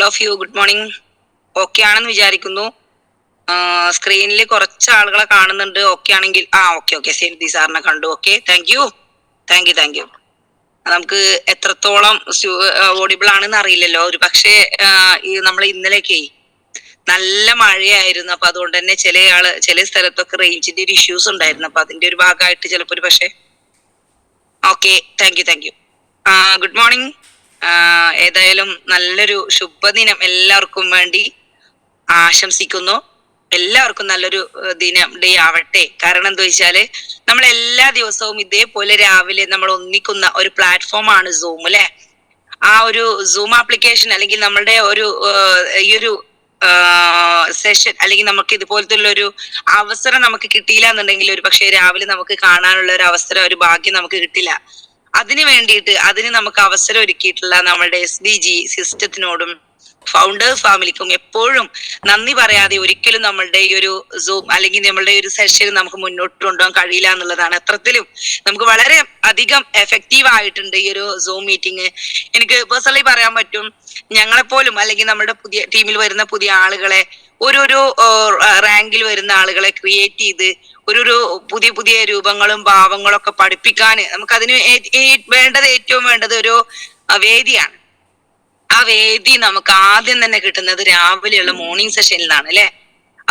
All of you good morning. Okay ആണെന്ന് വിചാരിക്കുന്നു. സ്ക്രീനിൽ കുറച്ച് ആളുകളെ കാണുന്നുണ്ട്. ഓക്കെ ആണെങ്കിൽ ഓക്കെ സേൻതി സാറിനെ കണ്ടു. Okay, thank you. നമുക്ക് എത്രത്തോളം ഓഡിബിൾ ആണെന്ന് അറിയില്ലല്ലോ. ഒരു പക്ഷേ ഈ നമ്മൾ ഇന്നലെയൊക്കെ നല്ല മഴയായിരുന്നു. അപ്പൊ അതുകൊണ്ട് തന്നെ ചില സ്ഥലത്തൊക്കെ റേഞ്ചിന്റെ ഒരു ഇഷ്യൂസ് ഉണ്ടായിരുന്നു. അപ്പൊ അതിന്റെ ഒരു ഭാഗമായിട്ട് ചിലപ്പോൾ ഒരു പക്ഷേ okay, thank you. Good morning. ഏതായാലും നല്ലൊരു ശുഭദിനം എല്ലാവർക്കും വേണ്ടി ആശംസിക്കുന്നു. എല്ലാവർക്കും നല്ലൊരു ഡേ ആവട്ടെ. കാരണം എന്താ വെച്ചാല് നമ്മൾ എല്ലാ ദിവസവും ഇതേപോലെ രാവിലെ നമ്മൾ ഒന്നിക്കുന്ന ഒരു പ്ലാറ്റ്ഫോമാണ് സൂം അല്ലെ. ആ ഒരു സൂം ആപ്ലിക്കേഷൻ അല്ലെങ്കിൽ നമ്മളുടെ ഈ ഒരു സെഷൻ അല്ലെങ്കിൽ നമുക്ക് ഇതുപോലത്തെ ഒരു അവസരം നമുക്ക് കിട്ടിയില്ല എന്നുണ്ടെങ്കിൽ ഒരു പക്ഷേ രാവിലെ നമുക്ക് കാണാനുള്ള ഒരു അവസരം, ഒരു ഭാഗ്യം നമുക്ക് കിട്ടില്ല. അതിന് വേണ്ടിയിട്ട് നമുക്ക് അവസരം ഒരുക്കിയിട്ടുള്ള നമ്മളുടെ SBG സിസ്റ്റത്തിനോടും ഫൗണ്ടേഴ്സ് ഫാമിലിക്കും എപ്പോഴും നന്ദി പറയാതെ ഒരിക്കലും നമ്മളുടെ ഈ ഒരു സൂം അല്ലെങ്കിൽ നമ്മളുടെ ഒരു സെഷൻ നമുക്ക് മുന്നോട്ട് കൊണ്ടുപോകാൻ കഴിയില്ല എന്നുള്ളതാണ്. അത്രത്തിലും നമുക്ക് വളരെ അധികം എഫക്റ്റീവ് ആയിട്ടുണ്ട് ഈ ഒരു സൂം മീറ്റിംഗ്. എനിക്ക് പേഴ്സണലി പറയാൻ പറ്റും, ഞങ്ങളെപ്പോലും അല്ലെങ്കിൽ നമ്മുടെ പുതിയ ടീമിൽ വരുന്ന പുതിയ ആളുകളെ ഒരു റാങ്കിൽ വരുന്ന ആളുകളെ ക്രിയേറ്റ് ചെയ്ത് ഒരു പുതിയ രൂപങ്ങളും ഭാവങ്ങളും ഒക്കെ പഠിപ്പിക്കാൻ നമുക്കതിന് ഏറ്റവും വേണ്ടത് ഒരു വേദിയാണ്. ആ വേദി നമുക്ക് ആദ്യം തന്നെ കിട്ടുന്നത് രാവിലെയുള്ള മോർണിംഗ് സെഷനിൽ നിന്നാണ് അല്ലെ.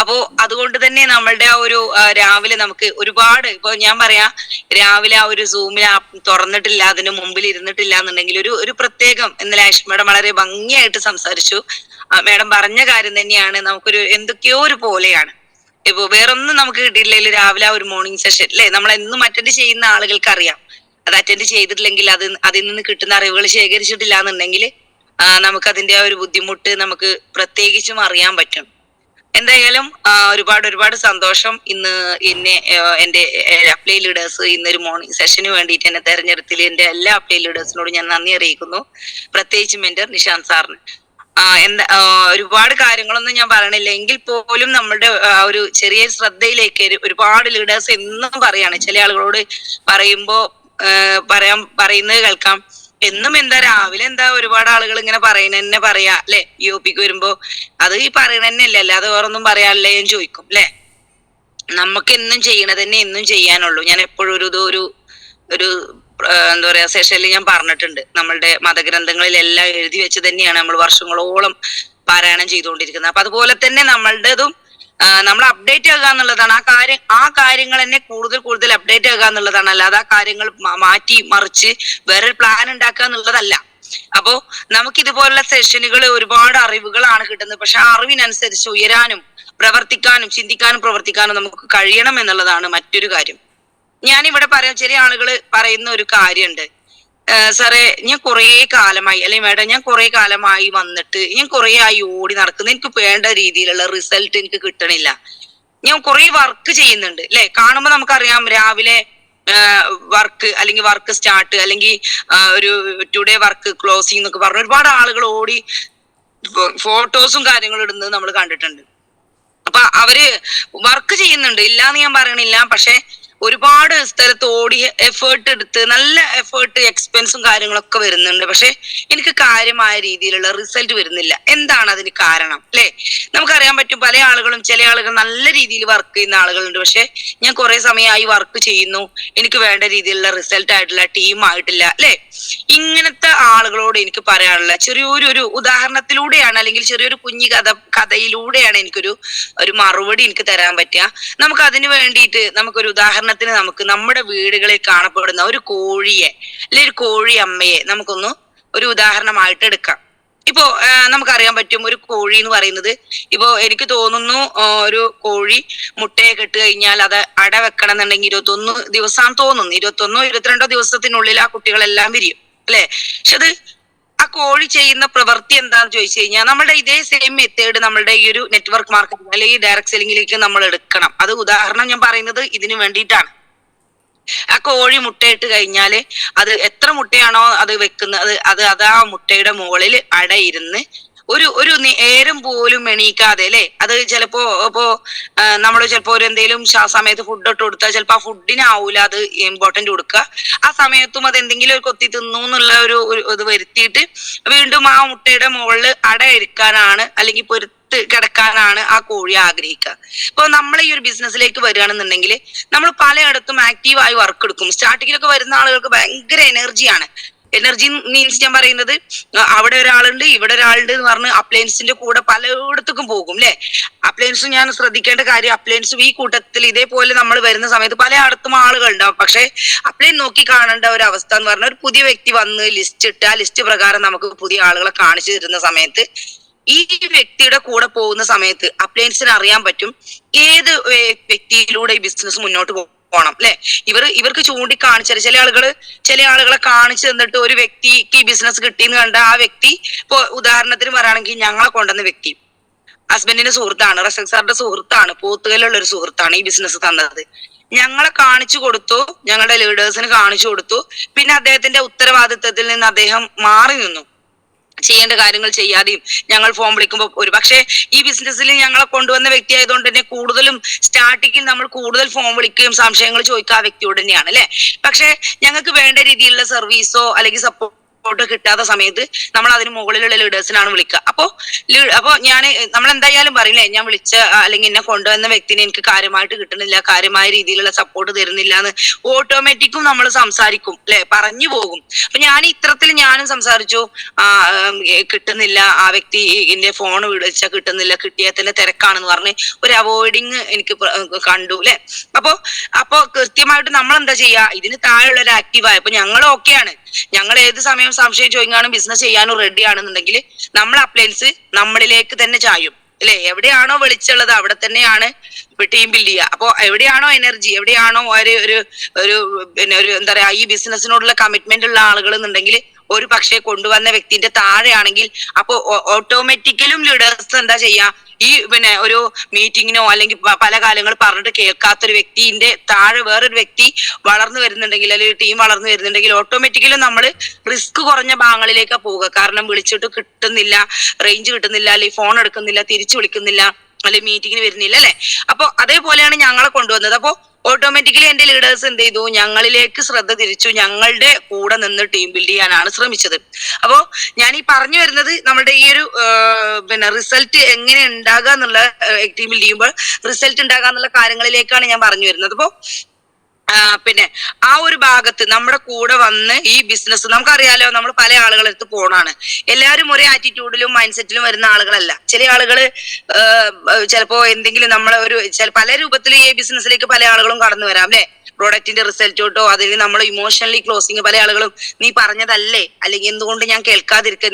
അപ്പോ അതുകൊണ്ട് തന്നെ നമ്മളുടെ ആ ഒരു രാവിലെ നമുക്ക് ഒരുപാട്, ഇപ്പൊ ഞാൻ പറയാം, രാവിലെ ആ ഒരു സൂമിൽ തുറന്നിട്ടില്ല, അതിന് മുമ്പിൽ ഇരുന്നിട്ടില്ല എന്നുണ്ടെങ്കിൽ ഒരു പ്രത്യേകം, ഇന്നലെ ആയിഷ മാഡം വളരെ ഭംഗിയായിട്ട് സംസാരിച്ചു. മാഡം പറഞ്ഞ കാര്യം തന്നെയാണ്. നമുക്കൊരു എന്തൊക്കെയോ ഒരു പോലെയാണ്. ഇപ്പൊ വേറൊന്നും നമുക്ക് കിട്ടിയില്ലെങ്കിൽ രാവിലെ ആ ഒരു മോർണിംഗ് സെഷൻ അല്ലെ, നമ്മൾ എന്നും അറ്റൻഡ് ചെയ്യുന്ന ആളുകൾക്ക് അറിയാം. അത് അറ്റൻഡ് ചെയ്തിട്ടില്ലെങ്കിൽ അതിൽ നിന്ന് കിട്ടുന്ന അറിവുകൾ ശേഖരിച്ചിട്ടില്ല എന്നുണ്ടെങ്കിൽ നമുക്ക് അതിന്റെ ആ ഒരു ബുദ്ധിമുട്ട് നമുക്ക് പ്രത്യേകിച്ചും അറിയാൻ പറ്റും. എന്തായാലും ഒരുപാട് സന്തോഷം. ഇന്ന് എന്റെ അപ്ലൈ ലീഡേഴ്സ് ഇന്നൊരു മോർണിംഗ് സെഷന് വേണ്ടിയിട്ട് എന്നെ തെരഞ്ഞെടുത്തിൽ എന്റെ എല്ലാ അപ്ലൈ ലീഡേഴ്സിനോടും ഞാൻ നന്ദി അറിയിക്കുന്നു. പ്രത്യേകിച്ച് മെന്റർ നിഷാന്ത് സാറിന്. ഒരുപാട് കാര്യങ്ങളൊന്നും ഞാൻ പറയണില്ല എങ്കിൽ പോലും നമ്മുടെ ഒരു ചെറിയ ശ്രദ്ധയിലേക്ക് ഒരുപാട് ലീഡേഴ്സ് എന്നും പറയാണ്. ചില ആളുകളോട് പറയുന്നത് കേൾക്കാം, എന്നും എന്താ രാവിലെ എന്താ ഒരുപാട് ആളുകൾ ഇങ്ങനെ പറയുന്ന പറയാ അല്ലെ, UP-ക്ക് വരുമ്പോ അത് ഈ പറയണ തന്നെ അല്ലേ, അല്ലാതെ വേറൊന്നും പറയാനല്ലേ എന്ന് ചോദിക്കും അല്ലെ. നമുക്ക് എന്നും ചെയ്യണത് തന്നെ എന്നും ചെയ്യാനുള്ളൂ. ഞാൻ എപ്പോഴും ഒരു എന്താ പറയാ സെഷനിൽ ഞാൻ പറഞ്ഞിട്ടുണ്ട്, നമ്മളുടെ മതഗ്രന്ഥങ്ങളിലെല്ലാം എഴുതി വെച്ച് തന്നെയാണ് നമ്മൾ വർഷങ്ങളോളം പാരായണം ചെയ്തുകൊണ്ടിരിക്കുന്നത്. അപ്പൊ അതുപോലെ തന്നെ നമ്മളുടേതും നമ്മൾ അപ്ഡേറ്റ് ആകുക എന്നുള്ളതാണ്. ആ കാര്യങ്ങൾ തന്നെ കൂടുതൽ അപ്ഡേറ്റ് ആകുക എന്നുള്ളതാണ്. അല്ലാതെ ആ കാര്യങ്ങൾ മാറ്റി മറിച്ച് വേറൊരു പ്ലാൻ ഉണ്ടാക്കുക എന്നുള്ളതല്ല. അപ്പോ നമുക്ക് ഇതുപോലുള്ള സെഷനുകൾ ഒരുപാട് അറിവുകളാണ് കിട്ടുന്നത്. പക്ഷെ ആ അറിവിനനുസരിച്ച് ഉയരാനും ചിന്തിക്കാനും പ്രവർത്തിക്കാനും നമുക്ക് കഴിയണം എന്നുള്ളതാണ് മറ്റൊരു കാര്യം. ഞാനിവിടെ പറയാം, ചില ആളുകൾ പറയുന്ന ഒരു കാര്യമുണ്ട്, സാറേ ഞാൻ കുറെ കാലമായി, അല്ലെങ്കിൽ മേഡം ഞാൻ കുറെ കാലമായി വന്നിട്ട് ഞാൻ കുറെ ആയി ഓടി നടക്കുന്നത്, എനിക്ക് വേണ്ട രീതിയിലുള്ള റിസൾട്ട് എനിക്ക് കിട്ടണില്ല. ഞാൻ കുറെ വർക്ക് ചെയ്യുന്നുണ്ട് അല്ലെ. കാണുമ്പോ നമുക്കറിയാം രാവിലെ വർക്ക് അല്ലെങ്കിൽ വർക്ക് സ്റ്റാർട്ട് അല്ലെങ്കിൽ ഒരു ടുഡേ വർക്ക് ക്ലോസിംഗ് എന്നൊക്കെ പറഞ്ഞ ഒരുപാട് ആളുകൾ ഓടി ഫോട്ടോസും കാര്യങ്ങളും ഇടുന്നത് നമ്മൾ കണ്ടിട്ടുണ്ട്. അപ്പൊ അവര് വർക്ക് ചെയ്യുന്നുണ്ട്, ഇല്ലാന്ന് ഞാൻ പറയണില്ല. പക്ഷെ ഒരുപാട് സ്ഥലത്ത് ഓടി എഫേർട്ട് എടുത്ത് നല്ല എഫേർട്ട് എക്സ്പെൻസും കാര്യങ്ങളൊക്കെ വരുന്നുണ്ട്. പക്ഷെ എനിക്ക് കാര്യമായ രീതിയിലുള്ള റിസൾട്ട് വരുന്നില്ല. എന്താണ് അതിന് കാരണം അല്ലെ? നമുക്കറിയാൻ പറ്റും, ചില ആളുകൾ നല്ല രീതിയിൽ വർക്ക് ചെയ്യുന്ന ആളുകളുണ്ട്. പക്ഷെ ഞാൻ കുറെ സമയമായി വർക്ക് ചെയ്യുന്നു, എനിക്ക് വേണ്ട രീതിയിലുള്ള റിസൾട്ട് ആയിട്ടില്ല, ടീം ആയിട്ടില്ല അല്ലെ. ഇങ്ങനത്തെ ആളുകളോട് എനിക്ക് പറയാനുള്ള ചെറിയൊരു ഉദാഹരണത്തിലൂടെയാണ്, അല്ലെങ്കിൽ ചെറിയൊരു കുഞ്ഞു കഥയിലൂടെയാണ് എനിക്കൊരു മറുപടി എനിക്ക് തരാൻ പറ്റുക. നമുക്ക് അതിനു വേണ്ടിയിട്ട് നമുക്കൊരു ഉദാഹരണത്തിന് നമുക്ക് നമ്മുടെ വീടുകളിൽ കാണപ്പെടുന്ന ഒരു കോഴിയെ അല്ലെങ്കിൽ ഒരു കോഴി അമ്മയെ നമുക്കൊന്ന് ഒരു ഉദാഹരണമായിട്ട് എടുക്കാം. ഇപ്പോ നമുക്കറിയാൻ പറ്റും, ഒരു കോഴി എന്ന് പറയുന്നത്, ഇപ്പോ എനിക്ക് തോന്നുന്നു ഒരു കോഴി മുട്ടയെ കെട്ട് കഴിഞ്ഞാൽ അത് അട വെക്കണം എന്നുണ്ടെങ്കിൽ 21 ദിവസം തോന്നുന്നു, 21 22 ദിവസത്തിനുള്ളിൽ ആ കുട്ടികളെല്ലാം വിരിയും അല്ലെ. പക്ഷെ അത് ആ കോഴി ചെയ്യുന്ന പ്രവൃത്തി എന്താന്ന് ചോദിച്ചു കഴിഞ്ഞാൽ, നമ്മുടെ ഇതേ സെയിം മെത്തേഡ് നമ്മളുടെ ഈ ഒരു നെറ്റ്വർക്ക് മാർക്കറ്റിംഗ് അല്ലെങ്കിൽ ഡയറക്ട് സെല്ലിംഗിലേക്ക് നമ്മൾ എടുക്കണം. അത് ഉദാഹരണം ഞാൻ പറയുന്നത് ഇതിനു വേണ്ടിയിട്ടാണ്. ആ കോഴി മുട്ടയിട്ട് കഴിഞ്ഞാല് അത് എത്ര മുട്ടയാണോ അത് വെക്കുന്നത്, അത് ആ മുട്ടയുടെ മുകളിൽ അടയിരുന്ന് ഒരു നേരം പോലും എണീക്കാതെ അല്ലെ, അത് ചിലപ്പോ ഇപ്പോ നമ്മൾ ചിലപ്പോ ഒരു എന്തെങ്കിലും സമയത്ത് ഫുഡ് ഇട്ട് കൊടുത്താൽ ചിലപ്പോ ആ ഫുഡിനാവൂല അത് ഇമ്പോർട്ടന്റ് കൊടുക്കുക, ആ സമയത്തും അത് എന്തെങ്കിലും ഒരു കൊത്തി തിന്നു എന്നുള്ള ഒരു ഇത് വരുത്തിയിട്ട് വീണ്ടും ആ മുട്ടയുടെ മുകളിൽ അടയിരിക്കാനാണ് അല്ലെങ്കിൽ കിടക്കാനാണ് ആ കോഴി ആഗ്രഹിക്കുക. ഇപ്പൊ നമ്മൾ ഈ ഒരു ബിസിനസ്സിലേക്ക് വരികയാണെന്നുണ്ടെങ്കിൽ നമ്മൾ പലയിടത്തും ആക്റ്റീവായി വർക്ക് എടുക്കും. സ്റ്റാർട്ടിങ്ങിലൊക്കെ വരുന്ന ആളുകൾക്ക് ഭയങ്കര എനർജിയാണ്. എനർജി മീൻസ് ഞാൻ പറയുന്നത് അവിടെ ഒരാളുണ്ട് ഇവിടെ ഒരാളുണ്ട് എന്ന് പറഞ്ഞ് അപ്ലയൻസിന്റെ കൂടെ പലയിടത്തേക്കും പോകും അല്ലെ. അപ്ലയൻസും ഞാൻ ശ്രദ്ധിക്കേണ്ട കാര്യം, അപ്ലയൻസും ഈ കൂട്ടത്തിൽ ഇതേപോലെ നമ്മൾ വരുന്ന സമയത്ത് പലയിടത്തും ആളുകൾ ഉണ്ടാവും. പക്ഷെ അപ്ലയൻ നോക്കി കാണേണ്ട ഒരു അവസ്ഥ എന്ന് പറഞ്ഞാൽ ഒരു പുതിയ വ്യക്തി വന്ന് ലിസ്റ്റ് ഇട്ട് ആ ലിസ്റ്റ് പ്രകാരം നമുക്ക് പുതിയ ആളുകളെ കാണിച്ചു തരുന്ന സമയത്ത് ഈ വ്യക്തിയുടെ കൂടെ പോകുന്ന സമയത്ത് അപ്ലയൻസിന് അറിയാൻ പറ്റും ഏത് വ്യക്തിയിലൂടെ ഈ ബിസിനസ് മുന്നോട്ട് പോകണം അല്ലെ. ഇവർക്ക് ചൂണ്ടിക്കാണിച്ചാൽ ചില ആളുകളെ കാണിച്ചു തന്നിട്ട് ഒരു വ്യക്തിക്ക് ഈ ബിസിനസ് കിട്ടിയെന്ന് കണ്ട ആ വ്യക്തി, ഇപ്പൊ ഉദാഹരണത്തിന് പറയുകയാണെങ്കിൽ ഞങ്ങളെ കൊണ്ടുവന്ന വ്യക്തി ഹസ്ബൻഡിന്റെ സുഹൃത്താണ്, റസൽ സാറിന്റെ സുഹൃത്താണ്, പോത്തുകലുള്ള ഒരു സുഹൃത്താണ് ഈ ബിസിനസ് തന്നത്. ഞങ്ങളെ കാണിച്ചു കൊടുത്തു, ഞങ്ങളുടെ ലീഡേഴ്സിന് കാണിച്ചു കൊടുത്തു. പിന്നെ അദ്ദേഹത്തിന്റെ ഉത്തരവാദിത്വത്തിൽ നിന്ന് അദ്ദേഹം മാറി നിന്നു, ചെയ്യേണ്ട കാര്യങ്ങൾ ചെയ്യാതെയും. ഞങ്ങൾ ഫോം വിളിക്കുമ്പോൾ ഒരു പക്ഷേ ഈ ബിസിനസ്സിൽ ഞങ്ങളെ കൊണ്ടുവന്ന വ്യക്തി ആയതുകൊണ്ട് തന്നെ കൂടുതലും സ്റ്റാർട്ടിങ്ങിൽ നമ്മൾ കൂടുതൽ ഫോം വിളിക്കുകയും സംശയങ്ങൾ ചോദിക്കുക ആ വ്യക്തിയോട് തന്നെയാണ് അല്ലെ. പക്ഷെ ഞങ്ങൾക്ക് വേണ്ട രീതിയിലുള്ള സർവീസോ അല്ലെങ്കിൽ സപ്പോർട്ട് കിട്ടാത്ത സമയത്ത് നമ്മൾ അതിന് മുകളിലുള്ള ലീഡേഴ്സിനാണ് വിളിക്കുക. അപ്പോ നമ്മൾ എന്തായാലും പറയില്ലേ, ഞാൻ വിളിച്ച അല്ലെങ്കിൽ എന്നെ കൊണ്ടുവന്ന വ്യക്തിനെ എനിക്ക് കാര്യമായിട്ട് കിട്ടുന്നില്ല, കാര്യമായ രീതിയിലുള്ള സപ്പോർട്ട് തരുന്നില്ല എന്ന് ഓട്ടോമാറ്റിക്കും നമ്മൾ സംസാരിക്കും അല്ലെ, പറഞ്ഞു പോകും. അപ്പൊ ഞാനും സംസാരിച്ചു, കിട്ടുന്നില്ല, ആ വ്യക്തി എന്റെ ഫോൺ വിളിച്ചാൽ കിട്ടുന്നില്ല, കിട്ടിയാൽ തന്നെ തിരക്കാണെന്ന് പറഞ്ഞ് ഒരു അവോയ്ഡിങ് എനിക്ക് കണ്ടു അല്ലെ. അപ്പോ കൃത്യമായിട്ട് നമ്മൾ എന്താ ചെയ്യാ, ഇതിന് താഴെയുള്ള ഒരു ആക്റ്റീവായ ഇപ്പൊ ഞങ്ങൾ ഓക്കെയാണ്, ഞങ്ങൾ ഏത് സമയം സംശയം ചോദിക്കാനും ബിസിനസ് ചെയ്യാനും റെഡി ആണെന്നുണ്ടെങ്കിൽ നമ്മൾ അപ്ലയൻസ് നമ്മളിലേക്ക് തന്നെ ചായും അല്ലെ. എവിടെയാണോ വിളിച്ചുള്ളത് അവിടെ തന്നെയാണ് ടീം ബിൽഡ് ചെയ്യുക. അപ്പൊ എവിടെയാണോ എനർജി, എവിടെയാണോ ഒരു എന്താ പറയാ ഈ ബിസിനസ്സിനോടുള്ള കമ്മിറ്റ്മെന്റ് ഉള്ള ആളുകൾ എന്നുണ്ടെങ്കിൽ ഒരു പക്ഷേ കൊണ്ടുവന്ന വ്യക്തിന്റെ താഴെയാണെങ്കിൽ അപ്പൊ ഓട്ടോമാറ്റിക്കലും ലീഡേഴ്സ് എന്താ ചെയ്യാ, ഈ ഒരു മീറ്റിങ്ങിനോ അല്ലെങ്കിൽ പല കാര്യങ്ങൾ പറഞ്ഞിട്ട് കേൾക്കാത്തൊരു വ്യക്തിന്റെ താഴെ വേറൊരു വ്യക്തി വളർന്നു വരുന്നുണ്ടെങ്കിൽ അല്ലെങ്കിൽ ടീം വളർന്നു വരുന്നുണ്ടെങ്കിൽ ഓട്ടോമാറ്റിക്കലും നമ്മൾ റിസ്ക് കുറഞ്ഞ ഭാഗങ്ങളിലേക്കാണ് പോവുക. കാരണം വിളിച്ചിട്ട് കിട്ടുന്നില്ല, റേഞ്ച് കിട്ടുന്നില്ല, അല്ലെങ്കിൽ ഫോൺ എടുക്കുന്നില്ല, തിരിച്ചു വിളിക്കുന്നില്ല, അല്ലെങ്കിൽ മീറ്റിങ്ങിന് വരുന്നില്ല അല്ലെ. അപ്പൊ അതേപോലെയാണ് ഞങ്ങളെ കൊണ്ടുവന്നത്. അപ്പൊ ഓട്ടോമാറ്റിക്കലി എന്റെ ലീഡേഴ്സ് എന്ത് ചെയ്തു, ഞങ്ങളിലേക്ക് ശ്രദ്ധ തിരിച്ചു, ഞങ്ങളുടെ കൂടെ നിന്ന് ടീം ബിൽഡ് ചെയ്യാനാണ് ശ്രമിച്ചത്. അപ്പോ ഞാൻ ഈ പറഞ്ഞു വരുന്നത് നമ്മുടെ ഈ ഒരു റിസൾട്ട് എങ്ങനെ ഉണ്ടാകുക എന്നുള്ള ടീം ബിൽഡ് ചെയ്യുമ്പോൾ റിസൾട്ട് ഉണ്ടാകുക എന്നുള്ള കാര്യങ്ങളിലേക്കാണ് ഞാൻ പറഞ്ഞു വരുന്നത്. അപ്പോ പിന്നെ ആ ഒരു ഭാഗത്ത് നമ്മുടെ കൂടെ വന്ന് ഈ ബിസിനസ് നമുക്കറിയാലോ, നമ്മൾ പല ആളുകളടുത്ത് പോണാണ്. എല്ലാവരും ഒരേ ആറ്റിറ്റ്യൂഡിലും മൈൻഡ് സെറ്റിലും വരുന്ന ആളുകളല്ല. ചില ആളുകള് ചിലപ്പോ എന്തെങ്കിലും പല രൂപത്തിൽ ഈ ബിസിനസ്സിലേക്ക് പല ആളുകളും കടന്നു വരാം അല്ലെ. പ്രോഡക്റ്റിന്റെ റിസൾട്ട് തൊട്ടോ അതിൽ നമ്മൾ ഇമോഷണലി ക്ലോസിങ് പല ആളുകളും നീ പറഞ്ഞതല്ലേ, അല്ലെങ്കിൽ എന്തുകൊണ്ട് ഞാൻ കേൾക്കാതിരിക്ക,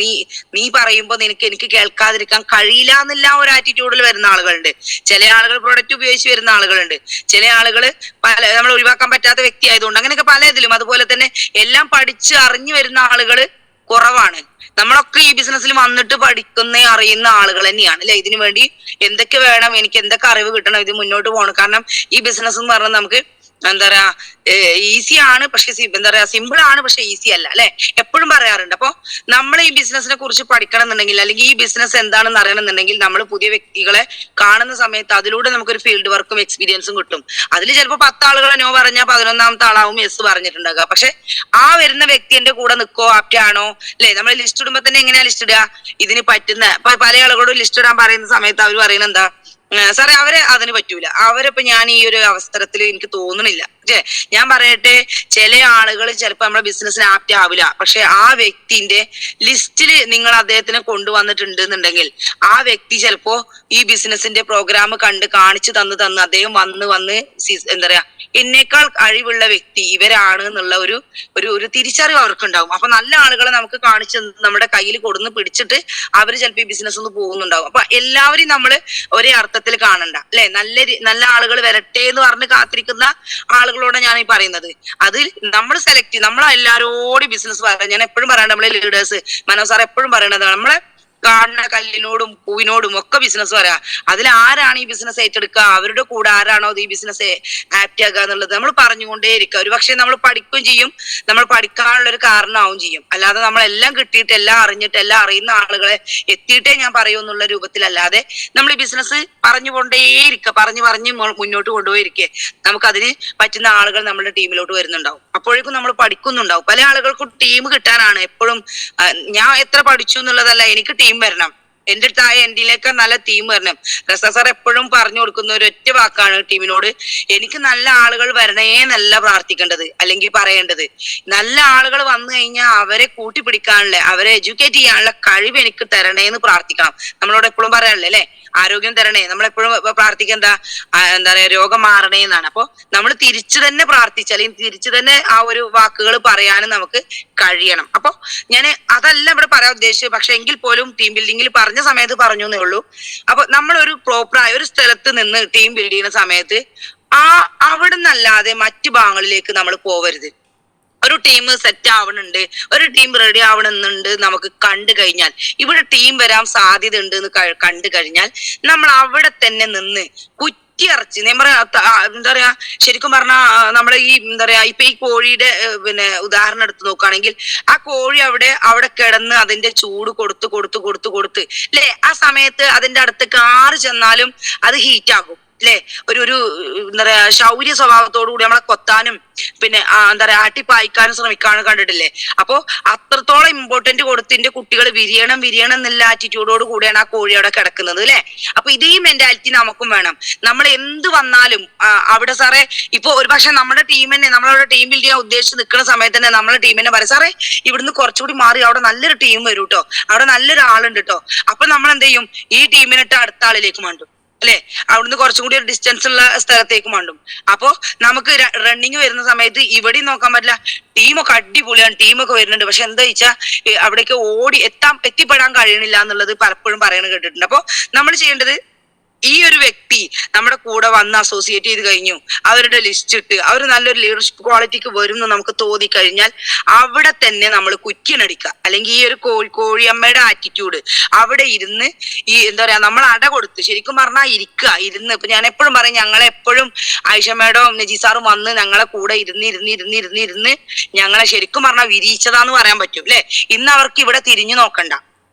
നീ പറയുമ്പോൾ എനിക്ക് കേൾക്കാതിരിക്കാൻ കഴിയില്ല എന്നുള്ള ഒരു ആറ്റിറ്റ്യൂഡിൽ വരുന്ന ആളുകളുണ്ട്. ചില ആളുകൾ പ്രോഡക്റ്റ് ഉപയോഗിച്ച് വരുന്ന ആളുകളുണ്ട്. ചില ആളുകൾ നമ്മൾ ഒഴിവാക്കാൻ പറ്റാത്ത വ്യക്തി ആയതുകൊണ്ട് അങ്ങനെയൊക്കെ പല ഇതിലും. അതുപോലെ തന്നെ എല്ലാം പഠിച്ച് അറിഞ്ഞു വരുന്ന ആളുകൾ കുറവാണ്. നമ്മളൊക്കെ ഈ ബിസിനസ്സിൽ വന്നിട്ട് അറിയുന്ന ആളുകൾ തന്നെയാണ് അല്ലെ. ഇതിനു വേണ്ടി എന്തൊക്കെ വേണം, എനിക്ക് എന്തൊക്കെ അറിവ് കിട്ടണം, ഇത് മുന്നോട്ട് പോകണം. കാരണം ഈ ബിസിനസ് എന്ന് പറഞ്ഞാൽ നമുക്ക് എന്താ പറയാ ഈസി ആണ്, പക്ഷെ എന്താ പറയാ സിമ്പിൾ ആണ്, പക്ഷെ ഈസി അല്ല അല്ലെ. എപ്പോഴും പറയാറുണ്ട്. അപ്പൊ നമ്മൾ ഈ ബിസിനസിനെ കുറിച്ച് പഠിക്കണം എന്നുണ്ടെങ്കിൽ, അല്ലെങ്കിൽ ഈ ബിസിനസ് എന്താണെന്ന് അറിയണമെന്നുണ്ടെങ്കിൽ നമ്മൾ പുതിയ വ്യക്തികളെ കാണുന്ന സമയത്ത് അതിലൂടെ നമുക്കൊരു ഫീൽഡ് വർക്കും എക്സ്പീരിയൻസും കിട്ടും. അതിൽ ചിലപ്പോൾ 10 ആളുകളെ നോ പറഞ്ഞാൽ 11ാമത്തെ ആളാവും യെസ് പറഞ്ഞിട്ടുണ്ടാകുക. പക്ഷെ ആ വരുന്ന വ്യക്തി എന്റെ കൂടെ നിൽക്കോ, ആപ്റ്റ് ആണോ അല്ലെ. നമ്മൾ ലിസ്റ്റ് ഇടുമ്പോ തന്നെ എങ്ങനെയാ ലിസ്റ്റ് ഇടുക, ഇതിന് പറ്റുന്ന പല ആളുകളോട് ലിസ്റ്റ് ഇടാൻ പറയുന്ന സമയത്ത് അവർ പറയുന്നത് എന്താ, സാറേ അവരെ അതിന് പറ്റൂല, അവരിപ്പോ ഞാൻ ഈ ഒരു അവസരത്തിൽ എനിക്ക് തോന്നണില്ല. ഞാൻ പറയട്ടെ, ചില ആളുകൾ ചിലപ്പോ നമ്മുടെ ബിസിനസ്സിന് ആപ്റ്റ് ആവില്ല, പക്ഷെ ആ വ്യക്തിന്റെ ലിസ്റ്റിൽ നിങ്ങൾ അദ്ദേഹത്തിനെ കൊണ്ടുവന്നിട്ടുണ്ട് എന്നുണ്ടെങ്കിൽ ആ വ്യക്തി ചിലപ്പോ ഈ ബിസിനസിന്റെ പ്രോഗ്രാം കാണിച്ചു തന്ന് അദ്ദേഹം വന്ന് എന്താ പറയാ എന്നേക്കാൾ കഴിവുള്ള വ്യക്തി ഇവരാണ് എന്നുള്ള ഒരു തിരിച്ചറിവ് അവർക്കുണ്ടാവും. അപ്പൊ നല്ല ആളുകളെ നമുക്ക് കാണിച്ച് നമ്മുടെ കയ്യിൽ കൊടുന്ന് പിടിച്ചിട്ട് അവര് ചിലപ്പോ ഈ ബിസിനസ് ഒന്ന് പോകുന്നുണ്ടാവും. അപ്പൊ എല്ലാവരും നമ്മള് ഒരേ അർത്ഥത്തിൽ കാണണ്ട അല്ലെ. നല്ല ആളുകൾ വരട്ടെ എന്ന് പറഞ്ഞ് കാത്തിരിക്കുന്ന ആളുകളോട് ഞാൻ ഈ പറയുന്നത്, അത് നമ്മൾ സെലക്ട്, നമ്മളെല്ലാരോടും ബിസിനസ് പറയാം. ഞാൻ എപ്പോഴും പറയണ്ട, നമ്മളെ ലീഡേഴ്സ് മനോജ് സാർ എപ്പോഴും പറയണത്, നമ്മളെ കാണുന്ന കല്ലിനോടും പൂവിനോടും ഒക്കെ ബിസിനസ് പറയാം. അതിൽ ആരാണ് ഈ ബിസിനസ് ഏറ്റെടുക്കുക, അവരുടെ കൂടെ ആരാണോ ഈ ബിസിനസ് ആപ്റ്റ് ആക്കുക എന്നുള്ളത് നമ്മൾ പറഞ്ഞുകൊണ്ടേയിരിക്കുക. ഒരു പക്ഷെ നമ്മൾ പഠിക്കുകയും ചെയ്യും, നമ്മൾ പഠിക്കാനുള്ള ഒരു കാരണമാവും ചെയ്യും. അല്ലാതെ നമ്മളെല്ലാം കിട്ടിയിട്ട് എല്ലാം അറിഞ്ഞിട്ട് എല്ലാം അറിയുന്ന ആളുകളെ എത്തിയിട്ടേ ഞാൻ പറയൂ എന്നുള്ള രൂപത്തിലല്ലാതെ നമ്മൾ ഈ ബിസിനസ് പറഞ്ഞുകൊണ്ടേയിരിക്കുക, പറഞ്ഞ് മുന്നോട്ട് കൊണ്ടുപോയിരിക്കേ നമുക്കതിന് പറ്റുന്ന ആളുകൾ നമ്മുടെ ടീമിലോട്ട് വരുന്നുണ്ടാവും. അപ്പോഴേക്കും നമ്മൾ പഠിക്കുന്നുണ്ടാവും. പല ആളുകൾക്കും ടീം കിട്ടാനാണ് എപ്പോഴും ഞാൻ എത്ര പഠിച്ചു എന്നുള്ളതല്ല, എനിക്ക് ടീം വരണം, എന്റെ അടുത്തായ എന്റെയിലേക്ക് നല്ല ടീം വരണം. റസ സാർ എപ്പോഴും പറഞ്ഞു കൊടുക്കുന്ന ഒരു ഒറ്റ വാക്കാണ് ടീമിനോട്, എനിക്ക് നല്ല ആളുകൾ വരണേ എന്നല്ല പ്രാർത്ഥിക്കേണ്ടത് അല്ലെങ്കിൽ പറയേണ്ടത്, നല്ല ആളുകൾ വന്നു കഴിഞ്ഞാൽ അവരെ കൂട്ടിപ്പിടിക്കാനുള്ള, അവരെ എഡ്യൂക്കേറ്റ് ചെയ്യാനുള്ള കഴിവ് എനിക്ക് തരണേ എന്ന് പ്രാർത്ഥിക്കണം. നമ്മളോട് എപ്പോഴും പറയാനല്ലേ അല്ലെ, ആരോഗ്യം തരണേ. നമ്മളെപ്പോഴും പ്രാർത്ഥിക്കുക എന്താ പറയാ, രോഗം മാറണേ എന്നാണ്. അപ്പൊ നമ്മൾ തിരിച്ചു തന്നെ പ്രാർത്ഥിച്ച് അല്ലെങ്കിൽ തിരിച്ചു തന്നെ ആ ഒരു വാക്കുകൾ പറയാനും നമുക്ക് കഴിയണം. അപ്പൊ ഞാൻ അതല്ല ഇവിടെ പറയാൻ ഉദ്ദേശിച്ചത്, പക്ഷെ എങ്കിൽ പോലും ടീം ബിൽഡിങ്ങിൽ പറഞ്ഞ സമയത്ത് പറഞ്ഞു എന്നേ ഉള്ളൂ. അപ്പൊ നമ്മൾ ഒരു പ്രോപ്പറായ ഒരു സ്ഥലത്ത് നിന്ന് ടീം ബിൽഡ് ചെയ്യുന്ന സമയത്ത് അവിടെ നിന്നല്ലാതെ മറ്റു ഭാഗങ്ങളിലേക്ക് നമ്മൾ പോവരുത്. ഒരു ടീം സെറ്റ് ആവണുണ്ട്, ഒരു ടീം റെഡി ആവണമെന്നുണ്ട് നമുക്ക് കണ്ടു കഴിഞ്ഞാൽ, ഇവിടെ ടീം വരാൻ സാധ്യത ഉണ്ട് എന്ന് കണ്ടു കഴിഞ്ഞാൽ നമ്മൾ അവിടെ തന്നെ നിന്ന് കുറ്റിയറച്ച് എന്താ പറയാ, ശരിക്കും പറഞ്ഞാ നമ്മുടെ ഈ എന്താ പറയാ, ഇപ്പൊ ഈ കോഴിയുടെ പിന്നെ ഉദാഹരണം എടുത്ത് നോക്കുകയാണെങ്കിൽ, ആ കോഴി അവിടെ കിടന്ന് അതിന്റെ ചൂട് കൊടുത്ത് അല്ലെ, ആ സമയത്ത് അതിന്റെ അടുത്തേക്ക് ആറ് ചെന്നാലും അത് ഹീറ്റ് ആകും അല്ലെ. ഒരു എന്താ പറയാ ശൗര്യ സ്വഭാവത്തോടു കൂടി നമ്മളെ കൊത്താനും പിന്നെ എന്താ പറയാ ആട്ടിപ്പായിക്കാനും ശ്രമിക്കാനും കണ്ടിട്ടില്ലേ. അപ്പോ അത്രത്തോളം ഇമ്പോർട്ടന്റ് കൊടുത്തിന്റെ കുട്ടികൾ വിരിയണം എന്നുള്ള ആറ്റിറ്റ്യൂഡോട് കൂടിയാണ് ആ കോഴി അവിടെ കിടക്കുന്നത് അല്ലെ. അപ്പൊ ഇതേ മെന്റാലിറ്റി നമുക്കും വേണം. നമ്മൾ എന്ത് വന്നാലും അവിടെ സാറേ ഇപ്പൊ ഒരു പക്ഷെ നമ്മുടെ ടീം തന്നെ, നമ്മളവിടെ ടീം ബിൽഡ് ചെയ്യാൻ ഉദ്ദേശിച്ച് നിൽക്കുന്ന സമയത്ത് തന്നെ നമ്മളെ ടീം തന്നെ പറയും, സാറേ ഇവിടുന്ന് കുറച്ചുകൂടി മാറി അവിടെ നല്ലൊരു ടീം വരും കേട്ടോ, അവിടെ നല്ലൊരു ആളുണ്ട് കേട്ടോ. അപ്പൊ നമ്മൾ എന്ത് ചെയ്യും, ഈ ടീമിനിട്ട് അടുത്ത ആളിലേക്ക് മാറ്റും അല്ലെ, അവിടുന്ന് കുറച്ചും കൂടി ഒരു ഡിസ്റ്റൻസ് ഉള്ള സ്ഥലത്തേക്ക് മാണ്ടും. അപ്പോ നമുക്ക് റണ്ണിങ് വരുന്ന സമയത്ത് ഇവിടെയും നോക്കാൻ പറ്റില്ല, ടീമൊക്കെ അടിപൊളിയാണ്, ടീമൊക്കെ വരുന്നുണ്ട്, പക്ഷെ എന്താ വെച്ചാൽ അവിടേക്ക് എത്തിപ്പെടാൻ കഴിയണില്ല എന്നുള്ളത് പലപ്പോഴും പറയണ കേട്ടിട്ടുണ്ട്. അപ്പൊ നമ്മൾ ചെയ്യേണ്ടത്, ഈ ഒരു വ്യക്തി നമ്മുടെ കൂടെ വന്ന് അസോസിയേറ്റ് ചെയ്ത് കഴിഞ്ഞു, അവരുടെ ലിസ്റ്റ് ഇട്ട് അവർ നല്ലൊരു ലീഡർഷിപ്പ് ക്വാളിറ്റിക്ക് വരും എന്ന് നമുക്ക് തോന്നി കഴിഞ്ഞാൽ അവിടെ തന്നെ നമ്മൾ കുറ്റിനടിക്കുക. അല്ലെങ്കിൽ ഈ ഒരു കോഴിയമ്മയുടെ ആറ്റിറ്റ്യൂഡ് അവിടെ ഇരുന്ന് ഈ എന്താ പറയാ നമ്മൾ അട കൊടുത്ത് ശരിക്കും പറഞ്ഞാൽ ഇരുന്ന് ഇപ്പൊ ഞാൻ എപ്പോഴും പറയും, ഞങ്ങളെപ്പോഴും ആയിഷ മേഡവും നജീസാറും വന്ന് ഞങ്ങളെ കൂടെ ഇരുന്ന് ഞങ്ങളെ ശരിക്കും പറഞ്ഞാൽ വിരിയിച്ചതാന്ന് പറയാൻ പറ്റും അല്ലെ. ഇന്ന് അവർക്ക് ഇവിടെ തിരിഞ്ഞു നോക്കണ്ട,